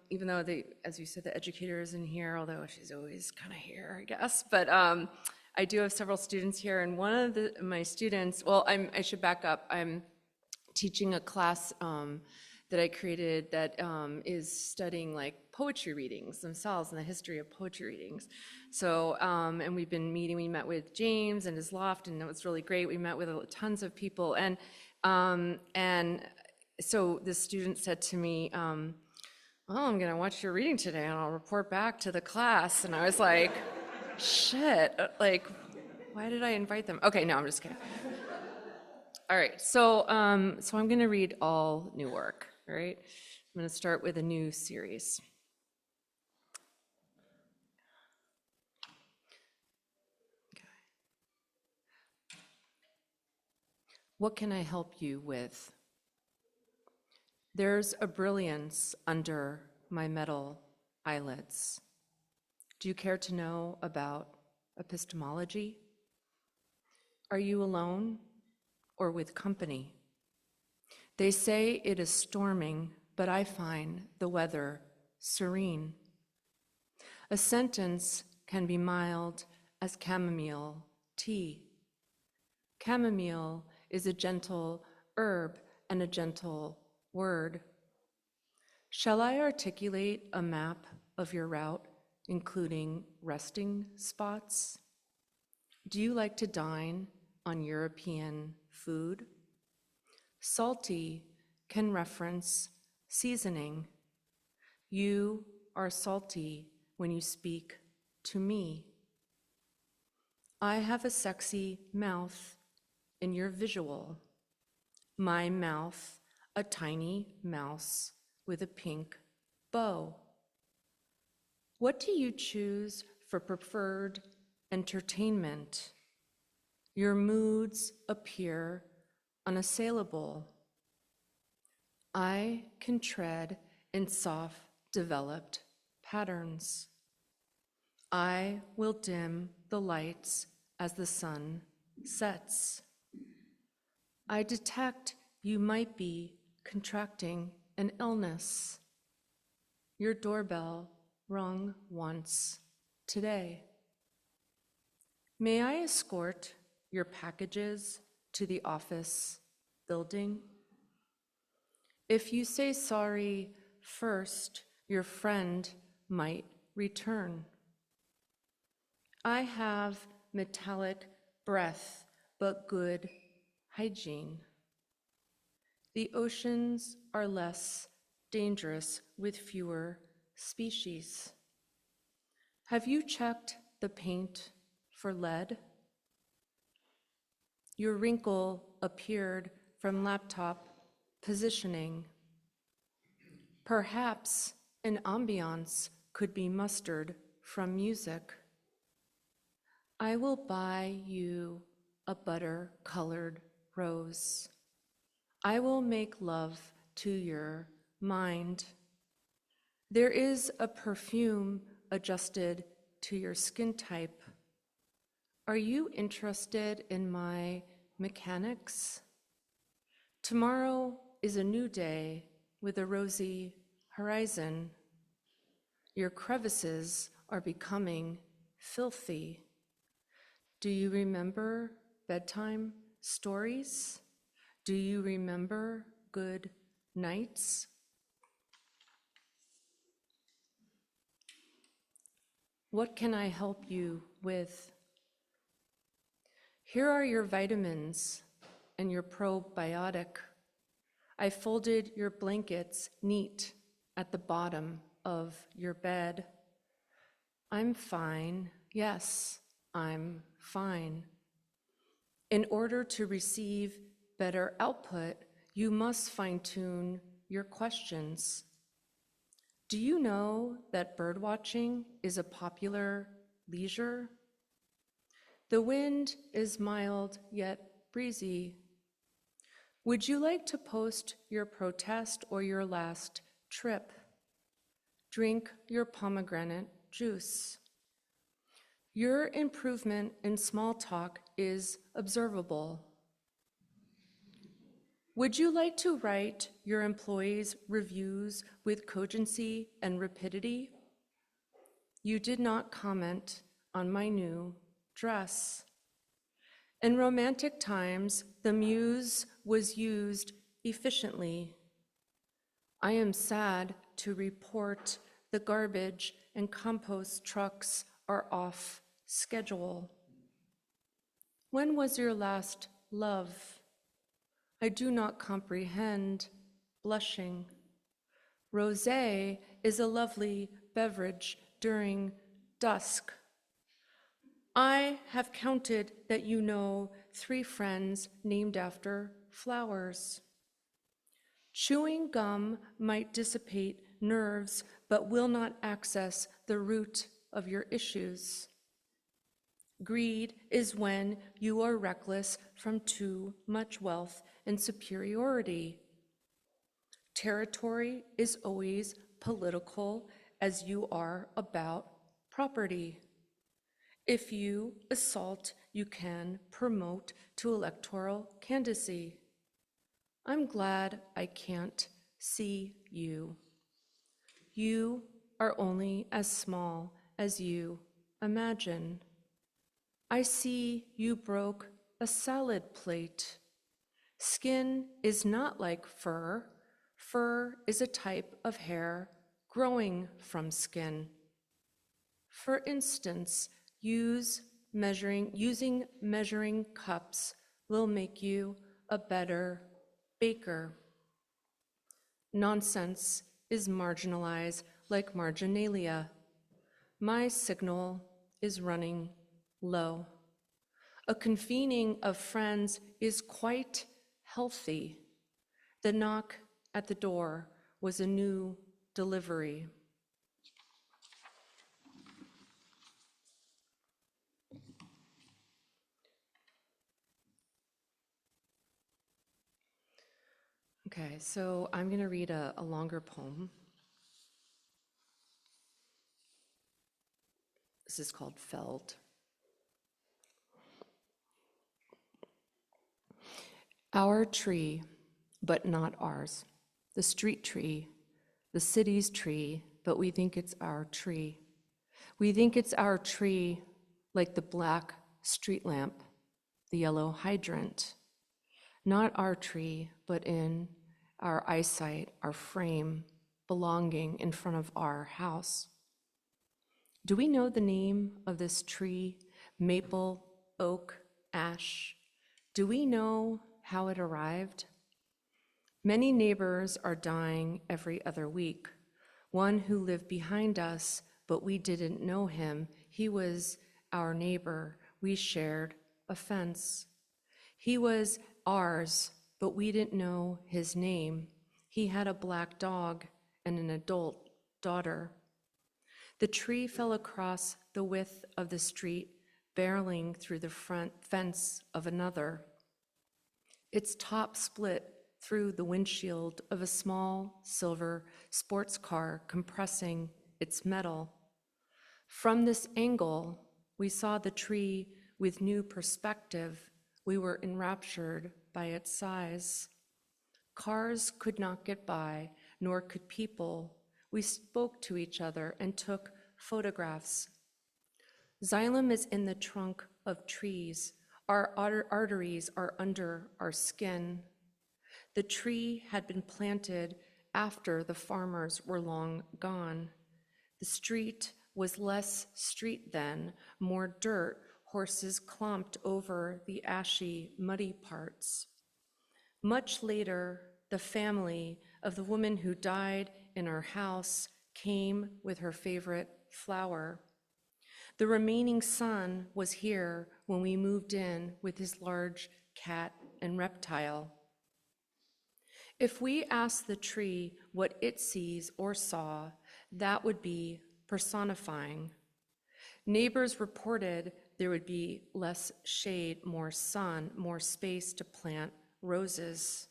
even though as you said, the educator isn't here, although she's always kind of here, I guess, but I do have several students here, and one of my students, well, I should back up. I'm teaching a class that I created that is studying like poetry readings themselves and the history of poetry readings. So, and we've been meeting, we met with James and his loft, and it was really great. We met with tons of people, and so the student said to me, oh, I'm gonna watch your reading today and I'll report back to the class. And I was like, shit, like, why did I invite them? Okay, no, I'm just kidding. All right, so I'm gonna read all new work, all right? I'm gonna start with a new series. Okay. What can I help you with? There's a brilliance under my metal eyelids. Do you care to know about epistemology? Are you alone or with company? They say it is storming, but I find the weather serene. A sentence can be mild as chamomile tea. Chamomile is a gentle herb and a gentle word. Shall I articulate a map of your route, including resting spots? Do you like to dine on European food? Salty can reference seasoning. You are salty when you speak to me. I have a sexy mouth in your visual. My mouth, a tiny mouse with a pink bow. What do you choose for preferred entertainment? Your moods appear unassailable. I can tread in soft, developed patterns. I will dim the lights as the sun sets. I detect you might be contracting an illness. Your doorbell rung once today. May I escort your packages to the office building? If you say sorry first, your friend might return. I have metallic breath, but good hygiene. The oceans are less dangerous with fewer species. Have you checked the paint for lead? Your wrinkle appeared from laptop positioning. Perhaps an ambiance could be mustered from music. I will buy you a butter-colored rose. I will make love to your mind. There is a perfume adjusted to your skin type. Are you interested in my mechanics? Tomorrow is a new day with a rosy horizon. Your crevices are becoming filthy. Do you remember bedtime stories? Do you remember good nights? What can I help you with? Here are your vitamins and your probiotic. I folded your blankets neat at the bottom of your bed. I'm fine, Yes, I'm fine. In order to receive better output, you must fine-tune your questions. Do you know that birdwatching is a popular leisure? The wind is mild yet breezy. Would you like to post your protest or your last trip? Drink your pomegranate juice. Your improvement in small talk is observable. Would you like to write your employees' reviews with cogency and rapidity? You did not comment on my new dress. In romantic times, the muse was used efficiently. I am sad to report the garbage and compost trucks are off schedule. When was your last love? I do not comprehend, blushing. Rosé is a lovely beverage during dusk. I have counted that you know 3 friends named after flowers. Chewing gum might dissipate nerves, but will not access the root of your issues. Greed is when you are reckless from too much wealth and superiority. Territory is always political as you are about property. If you assault, you can promote to electoral candidacy. I'm glad I can't see you. You are only as small as you imagine. I see you broke a salad plate. Skin is not like fur. Fur is a type of hair growing from skin. For instance, using measuring cups will make you a better baker. Nonsense is marginalized like marginalia. My signal is running low. A convening of friends is quite healthy. The knock at the door was a new delivery. Okay, so I'm going to read a longer poem. This is called Feld. Our tree, but not ours. The street tree, the city's tree, but we think it's our tree. We think it's our tree like the black street lamp, the yellow hydrant. Not our tree, but in our eyesight, our frame, belonging in front of our house. Do we know the name of this tree? Maple, oak, ash. Do we know how it arrived? Many neighbors are dying every other week. One who lived behind us, but we didn't know him. He was our neighbor. We shared a fence. He was ours, but we didn't know his name. He had a black dog and an adult daughter. The tree fell across the width of the street, barreling through the front fence of another. Its top split through the windshield of a small silver sports car, compressing its metal. From this angle, we saw the tree with new perspective. We were enraptured by its size. Cars could not get by, nor could people. We spoke to each other and took photographs. Xylem is in the trunk of trees. Our arteries are under our skin. The tree had been planted after the farmers were long gone. The street was less street then, more dirt. Horses clomped over the ashy, muddy parts. Much later, the family of the woman who died in our house came with her favorite flower. The remaining sun was here when we moved in with his large cat and reptile. If we ask the tree what it sees or saw, that would be personifying. Neighbors reported there would be less shade, more sun, more space to plant roses.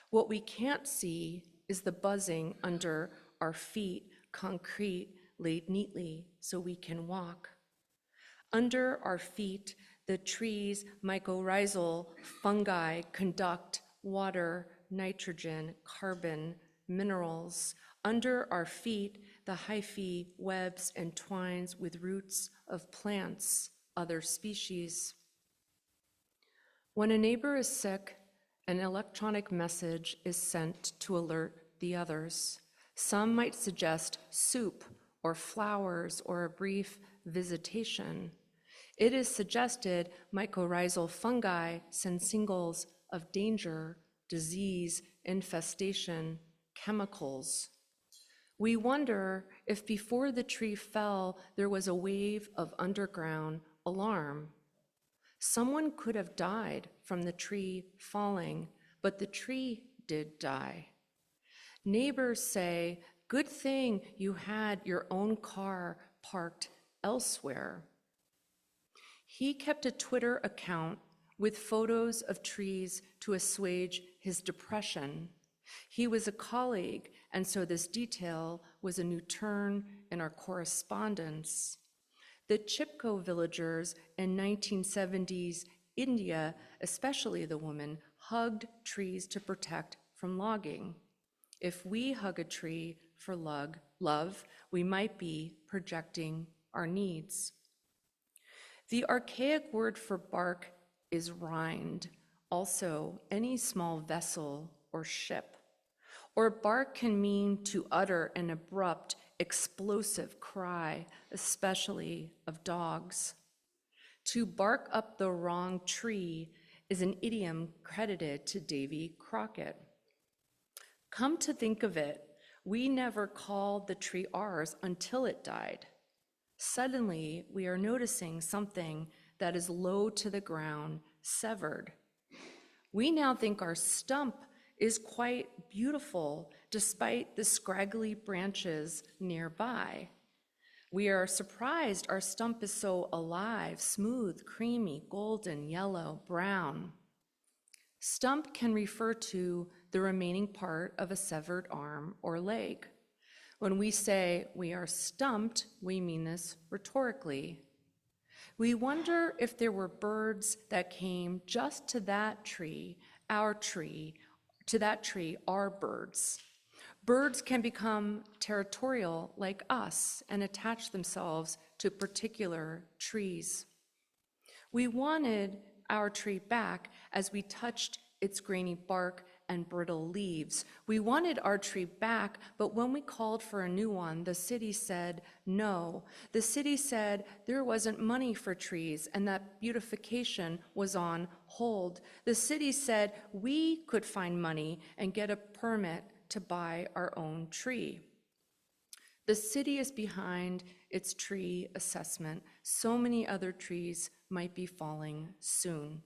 What we can't see is the buzzing under our feet, concrete laid neatly so we can walk. Under our feet, the tree's mycorrhizal fungi conduct water, nitrogen, carbon, minerals. Under our feet, the hyphae webs and twines with roots of plants, other species. When a neighbor is sick, an electronic message is sent to alert the others. Some might suggest soup or flowers or a brief visitation. It is suggested mycorrhizal fungi send signals of danger, disease, infestation, chemicals. We wonder if before the tree fell, there was a wave of underground alarm. Someone could have died from the tree falling, but the tree did die. Neighbors say, good thing you had your own car parked elsewhere. He kept a Twitter account with photos of trees to assuage his depression. He was a colleague, and so this detail was a new turn in our correspondence. The Chipko villagers in 1970s India, especially the women, hugged trees to protect from logging. If we hug a tree for love, we might be projecting our needs. The archaic word for bark is rind, also any small vessel or ship. Or bark can mean to utter an abrupt, explosive cry, especially of dogs. To bark up the wrong tree is an idiom credited to Davy Crockett. Come to think of it, we never called the tree ours until it died. Suddenly, we are noticing something that is low to the ground, severed. We now think our stump is quite beautiful despite the scraggly branches nearby. We are surprised our stump is so alive, smooth, creamy, golden, yellow, brown. Stump can refer to the remaining part of a severed arm or leg. When we say we are stumped, we mean this rhetorically. We wonder if there were birds that came just to that tree, our birds. Birds can become territorial like us and attach themselves to particular trees. We wanted our tree back as we touched its grainy bark and brittle leaves. We wanted our tree back, but when we called for a new one, the city said no. The city said there wasn't money for trees and that beautification was on hold. The city said we could find money and get a permit to buy our own tree. The city is behind its tree assessment. So many other trees might be falling soon.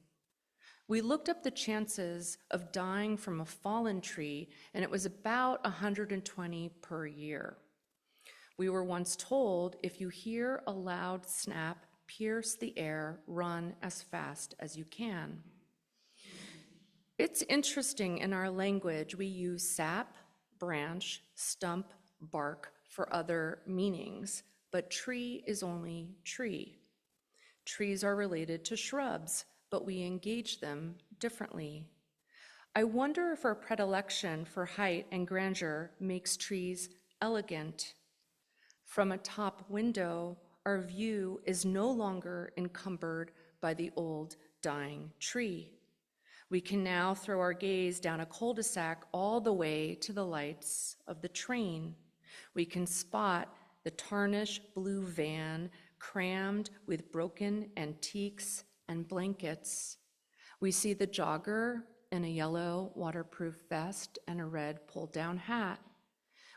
We looked up the chances of dying from a fallen tree, and it was about 120 per year. We were once told, if you hear a loud snap, pierce the air, run as fast as you can. It's interesting in our language, we use sap, branch, stump, bark for other meanings, but tree is only tree. Trees are related to shrubs, but we engage them differently. I wonder if our predilection for height and grandeur makes trees elegant. From a top window, our view is no longer encumbered by the old dying tree. We can now throw our gaze down a cul-de-sac all the way to the lights of the train. We can spot the tarnished blue van crammed with broken antiques and blankets. We see the jogger in a yellow waterproof vest and a red pull-down hat.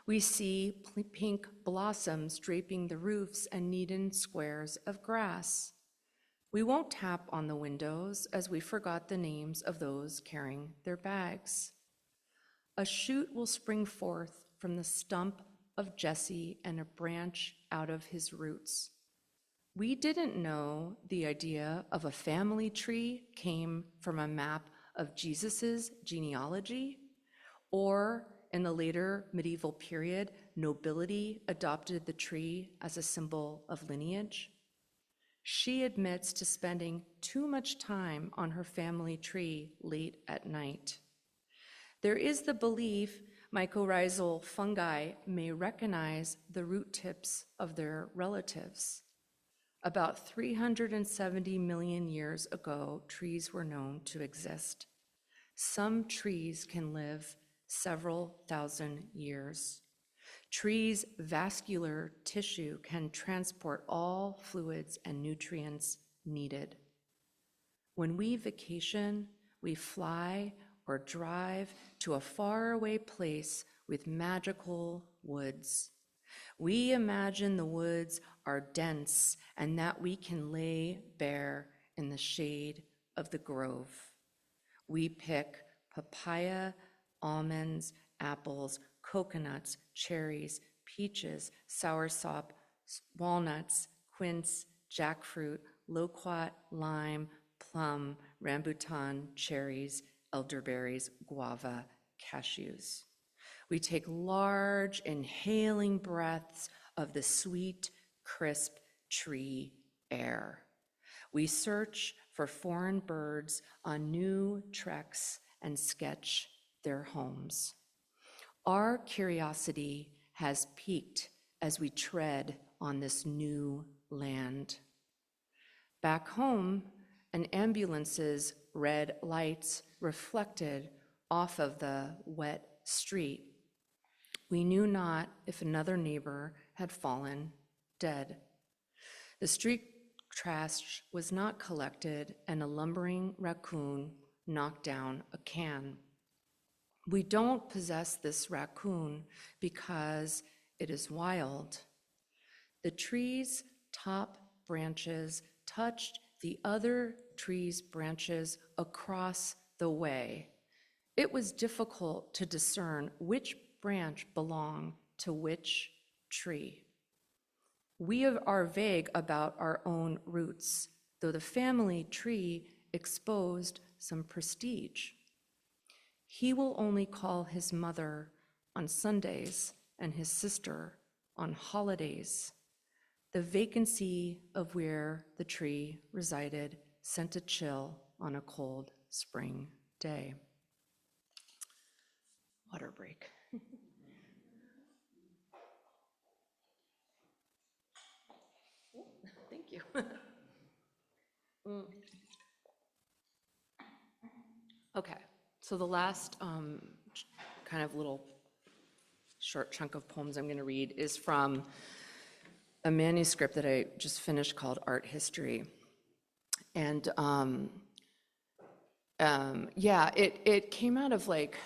We see pink blossoms draping the roofs and kneaded squares of grass. We won't tap on the windows as we forgot the names of those carrying their bags. A shoot will spring forth from the stump of Jesse and a branch out of his roots. We didn't know the idea of a family tree came from a map of Jesus's genealogy, or in the later medieval period, nobility adopted the tree as a symbol of lineage. She admits to spending too much time on her family tree late at night. There is the belief mycorrhizal fungi may recognize the root tips of their relatives. About 370 million years ago, trees were known to exist. Some trees can live several thousand years. Trees' vascular tissue can transport all fluids and nutrients needed. When we vacation, we fly or drive to a faraway place with magical woods. We imagine the woods are dense and that we can lay bare in the shade of the grove. We pick papaya, almonds, apples, coconuts, cherries, peaches, soursop, walnuts, quince, jackfruit, loquat, lime, plum, rambutan, cherries, elderberries, guava, cashews. We take large inhaling breaths of the sweet, crisp tree air. We search for foreign birds on new treks and sketch their homes. Our curiosity has peaked as we tread on this new land. Back home, an ambulance's red lights reflected off of the wet street. We knew not if another neighbor had fallen dead. The street trash was not collected, and a lumbering raccoon knocked down a can. We don't possess this raccoon because it is wild. The tree's top branches touched the other tree's branches across the way. It was difficult to discern which branch belonged to which tree. We are vague about our own roots, though the family tree exposed some prestige. He will only call his mother on Sundays and his sister on holidays. The vacancy of where the tree resided sent a chill on a cold spring day. Water break. Thank you. Okay, so the last kind of little short chunk of poems I'm going to read is from a manuscript that I just finished called Art History. And yeah, it came out of like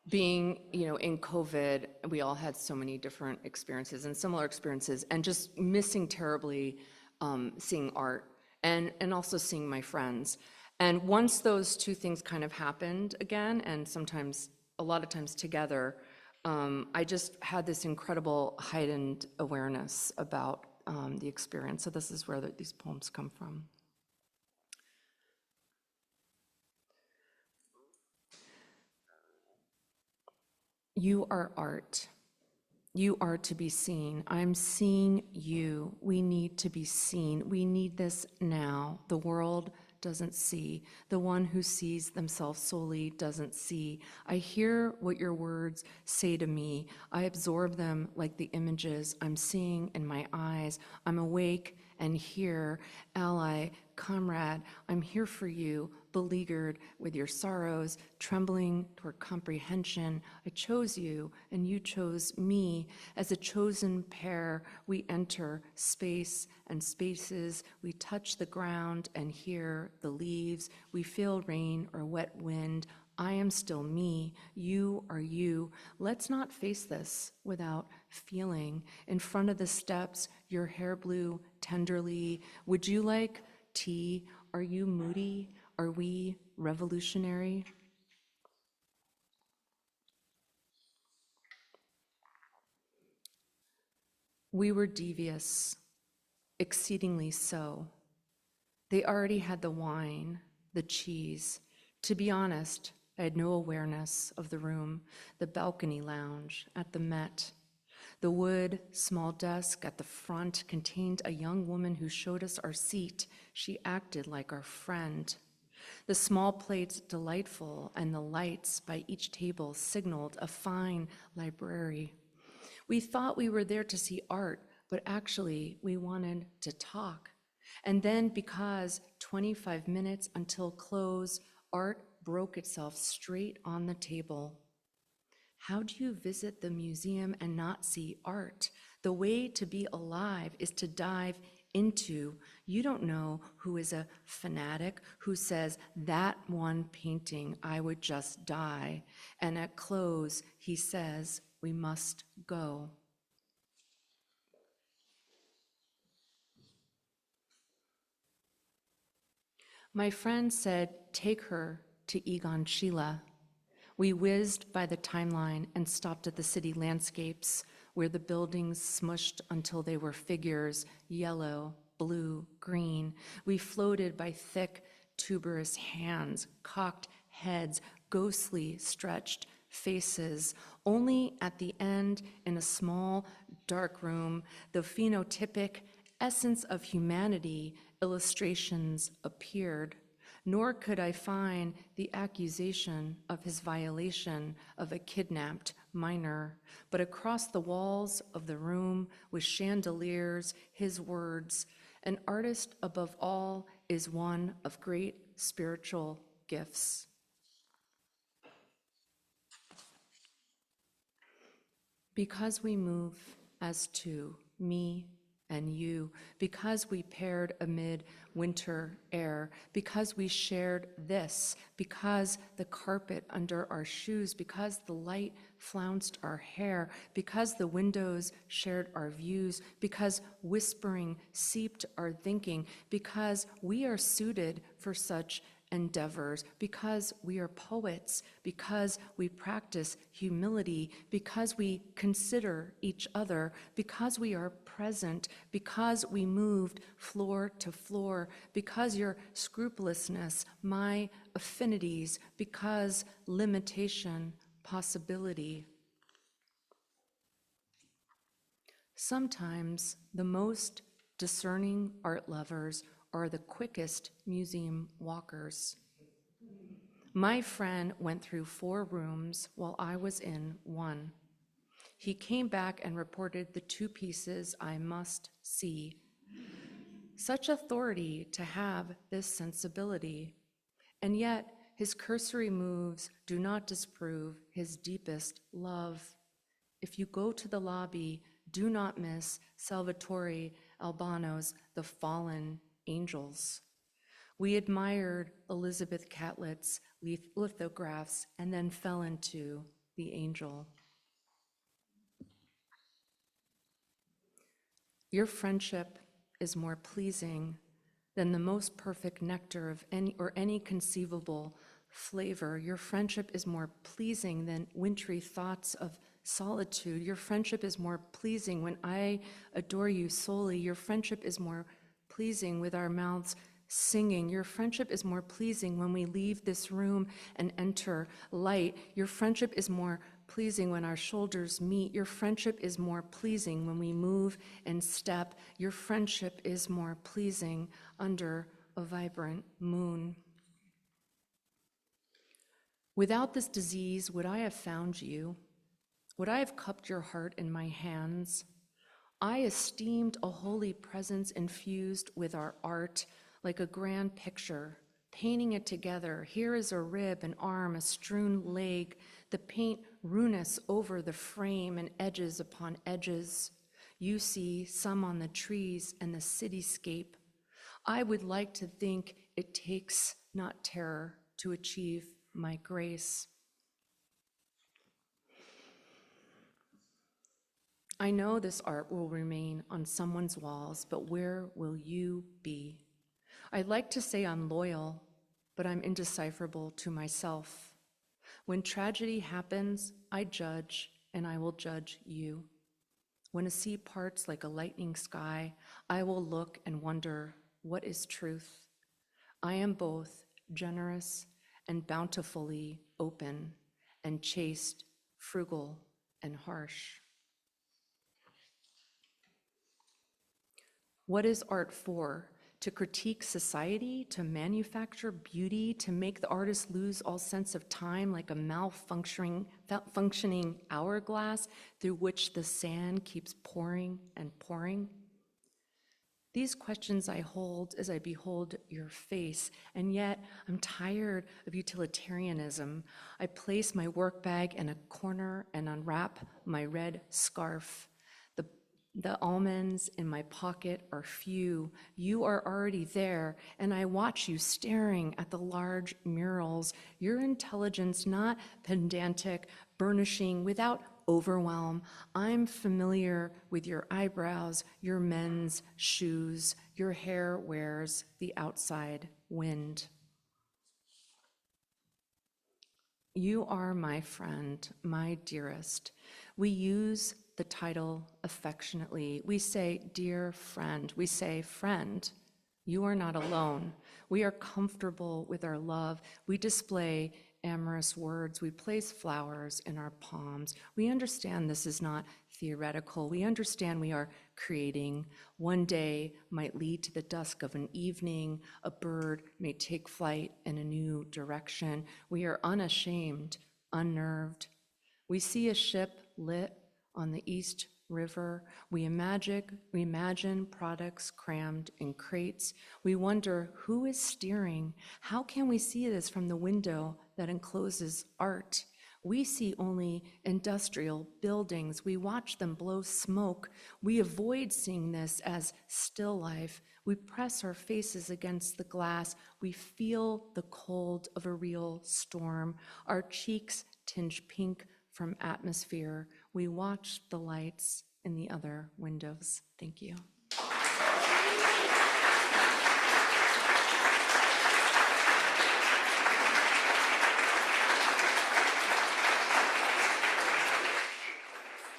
being, in COVID, we all had so many different experiences and similar experiences, and just missing terribly seeing art and also seeing my friends. And once those two things kind of happened again, and sometimes, a lot of times together, I just had this incredible heightened awareness about the experience. So this is where these poems come from. You are art. You are to be seen. I'm seeing you. We need to be seen. We need this now. The world doesn't see. The one who sees themselves solely doesn't see. I hear what your words say to me. I absorb them like the images I'm seeing in my eyes. I'm awake and here, ally, comrade, I'm here for you, beleaguered with your sorrows, trembling toward comprehension. I chose you and you chose me. As a chosen pair, we enter space and spaces. We touch the ground and hear the leaves. We feel rain or wet wind I am still me, you are you. Let's not face this without feeling. In front of the steps, your hair blew tenderly. Would you like tea? Are you moody? Are we revolutionary? We were devious, exceedingly so. They already had the wine, the cheese. To be honest, I had no awareness of the room, the balcony lounge at the Met. The wood, small desk at the front contained a young woman who showed us our seat. She acted like our friend. The small plates delightful, and the lights by each table signaled a fine library. We thought we were there to see art, but actually we wanted to talk. And then, because 25 minutes until close, art broke itself straight on the table. How do you visit the museum and not see art? The way to be alive is to dive into. You don't know who is a fanatic who says, that one painting, I would just die. And at close, he says, we must go. My friend said, take her to Egon Schiele. We whizzed by the timeline and stopped at the city landscapes, where the buildings smushed until they were figures, yellow, blue, green. We floated by thick, tuberous hands, cocked heads, ghostly, stretched faces. Only at the end, in a small, dark room, the phenotypic essence of humanity illustrations appeared. Nor could I find the accusation of his violation of a kidnapped minor, but across the walls of the room with chandeliers, his words, an artist above all is one of great spiritual gifts. Because we move as two, me and you, because we paired amid winter air, because we shared this, because the carpet under our shoes, because the light flounced our hair, because the windows shared our views, because whispering seeped our thinking, because we are suited for such endeavors, because we are poets, because we practice humility, because we consider each other, because we are present, because we moved floor to floor, because your scrupulousness, my affinities, because limitation, possibility. Sometimes the most discerning art lovers are the quickest museum walkers. My friend went through 4 rooms while I was in 1. He came back and reported the 2 pieces I must see. Such authority to have this sensibility, and yet his cursory moves do not disprove his deepest love. If you go to the lobby, do not miss Salvatore Albano's The Fallen Angels. We admired Elizabeth Catlett's lithographs and then fell into The Angel. Your friendship is more pleasing than the most perfect nectar of any conceivable flavor. Your friendship is more pleasing than wintry thoughts of solitude. Your friendship is more pleasing when I adore you solely. Your friendship is more pleasing with our mouths singing. Your friendship is more pleasing when we leave this room and enter light. Your friendship is more pleasing when our shoulders meet. Your friendship is more pleasing when we move and step. Your friendship is more pleasing under a vibrant moon. Without this disease, would I have found you? Would I have cupped your heart in my hands? I esteemed a holy presence infused with our art, like a grand picture, painting it together. Here is a rib, an arm, a strewn leg, the paint ruinous over the frame and edges upon edges. You see some on the trees and the cityscape. I would like to think it takes not terror to achieve my grace. I know this art will remain on someone's walls, but where will you be? I'd like to say I'm loyal, but I'm indecipherable to myself. When tragedy happens, I judge, and I will judge you. When a sea parts like a lightning sky, I will look and wonder, what is truth? I am both generous and bountifully open, and chaste, frugal, and harsh. What is art for? To critique society, to manufacture beauty, to make the artist lose all sense of time like a functioning hourglass through which the sand keeps pouring and pouring? These questions I hold as I behold your face, and yet I'm tired of utilitarianism. I place my work bag in a corner and unwrap my red scarf. The almonds in my pocket are few. You are already there, and I watch you staring at the large murals. Your intelligence not pedantic, burnishing, without overwhelm. I'm familiar with your eyebrows, your men's shoes. Your hair wears the outside wind. You are my friend, my dearest. We use the title affectionately. We say, dear friend. We say, friend, you are not alone. We are comfortable with our love. We display amorous words. We place flowers in our palms. We understand this is not theoretical. We understand we are creating. One day might lead to the dusk of an evening. A bird may take flight in a new direction. We are unashamed, unnerved. We see a ship lit on the East River. We imagine products crammed in crates. We wonder who is steering. How can we see this from the window that encloses art? We see only industrial buildings. We watch them blow smoke. We avoid seeing this as still life. We press our faces against the glass. We feel the cold of a real storm. Our cheeks tinge pink from atmosphere. We watch the lights in the other windows. Thank you.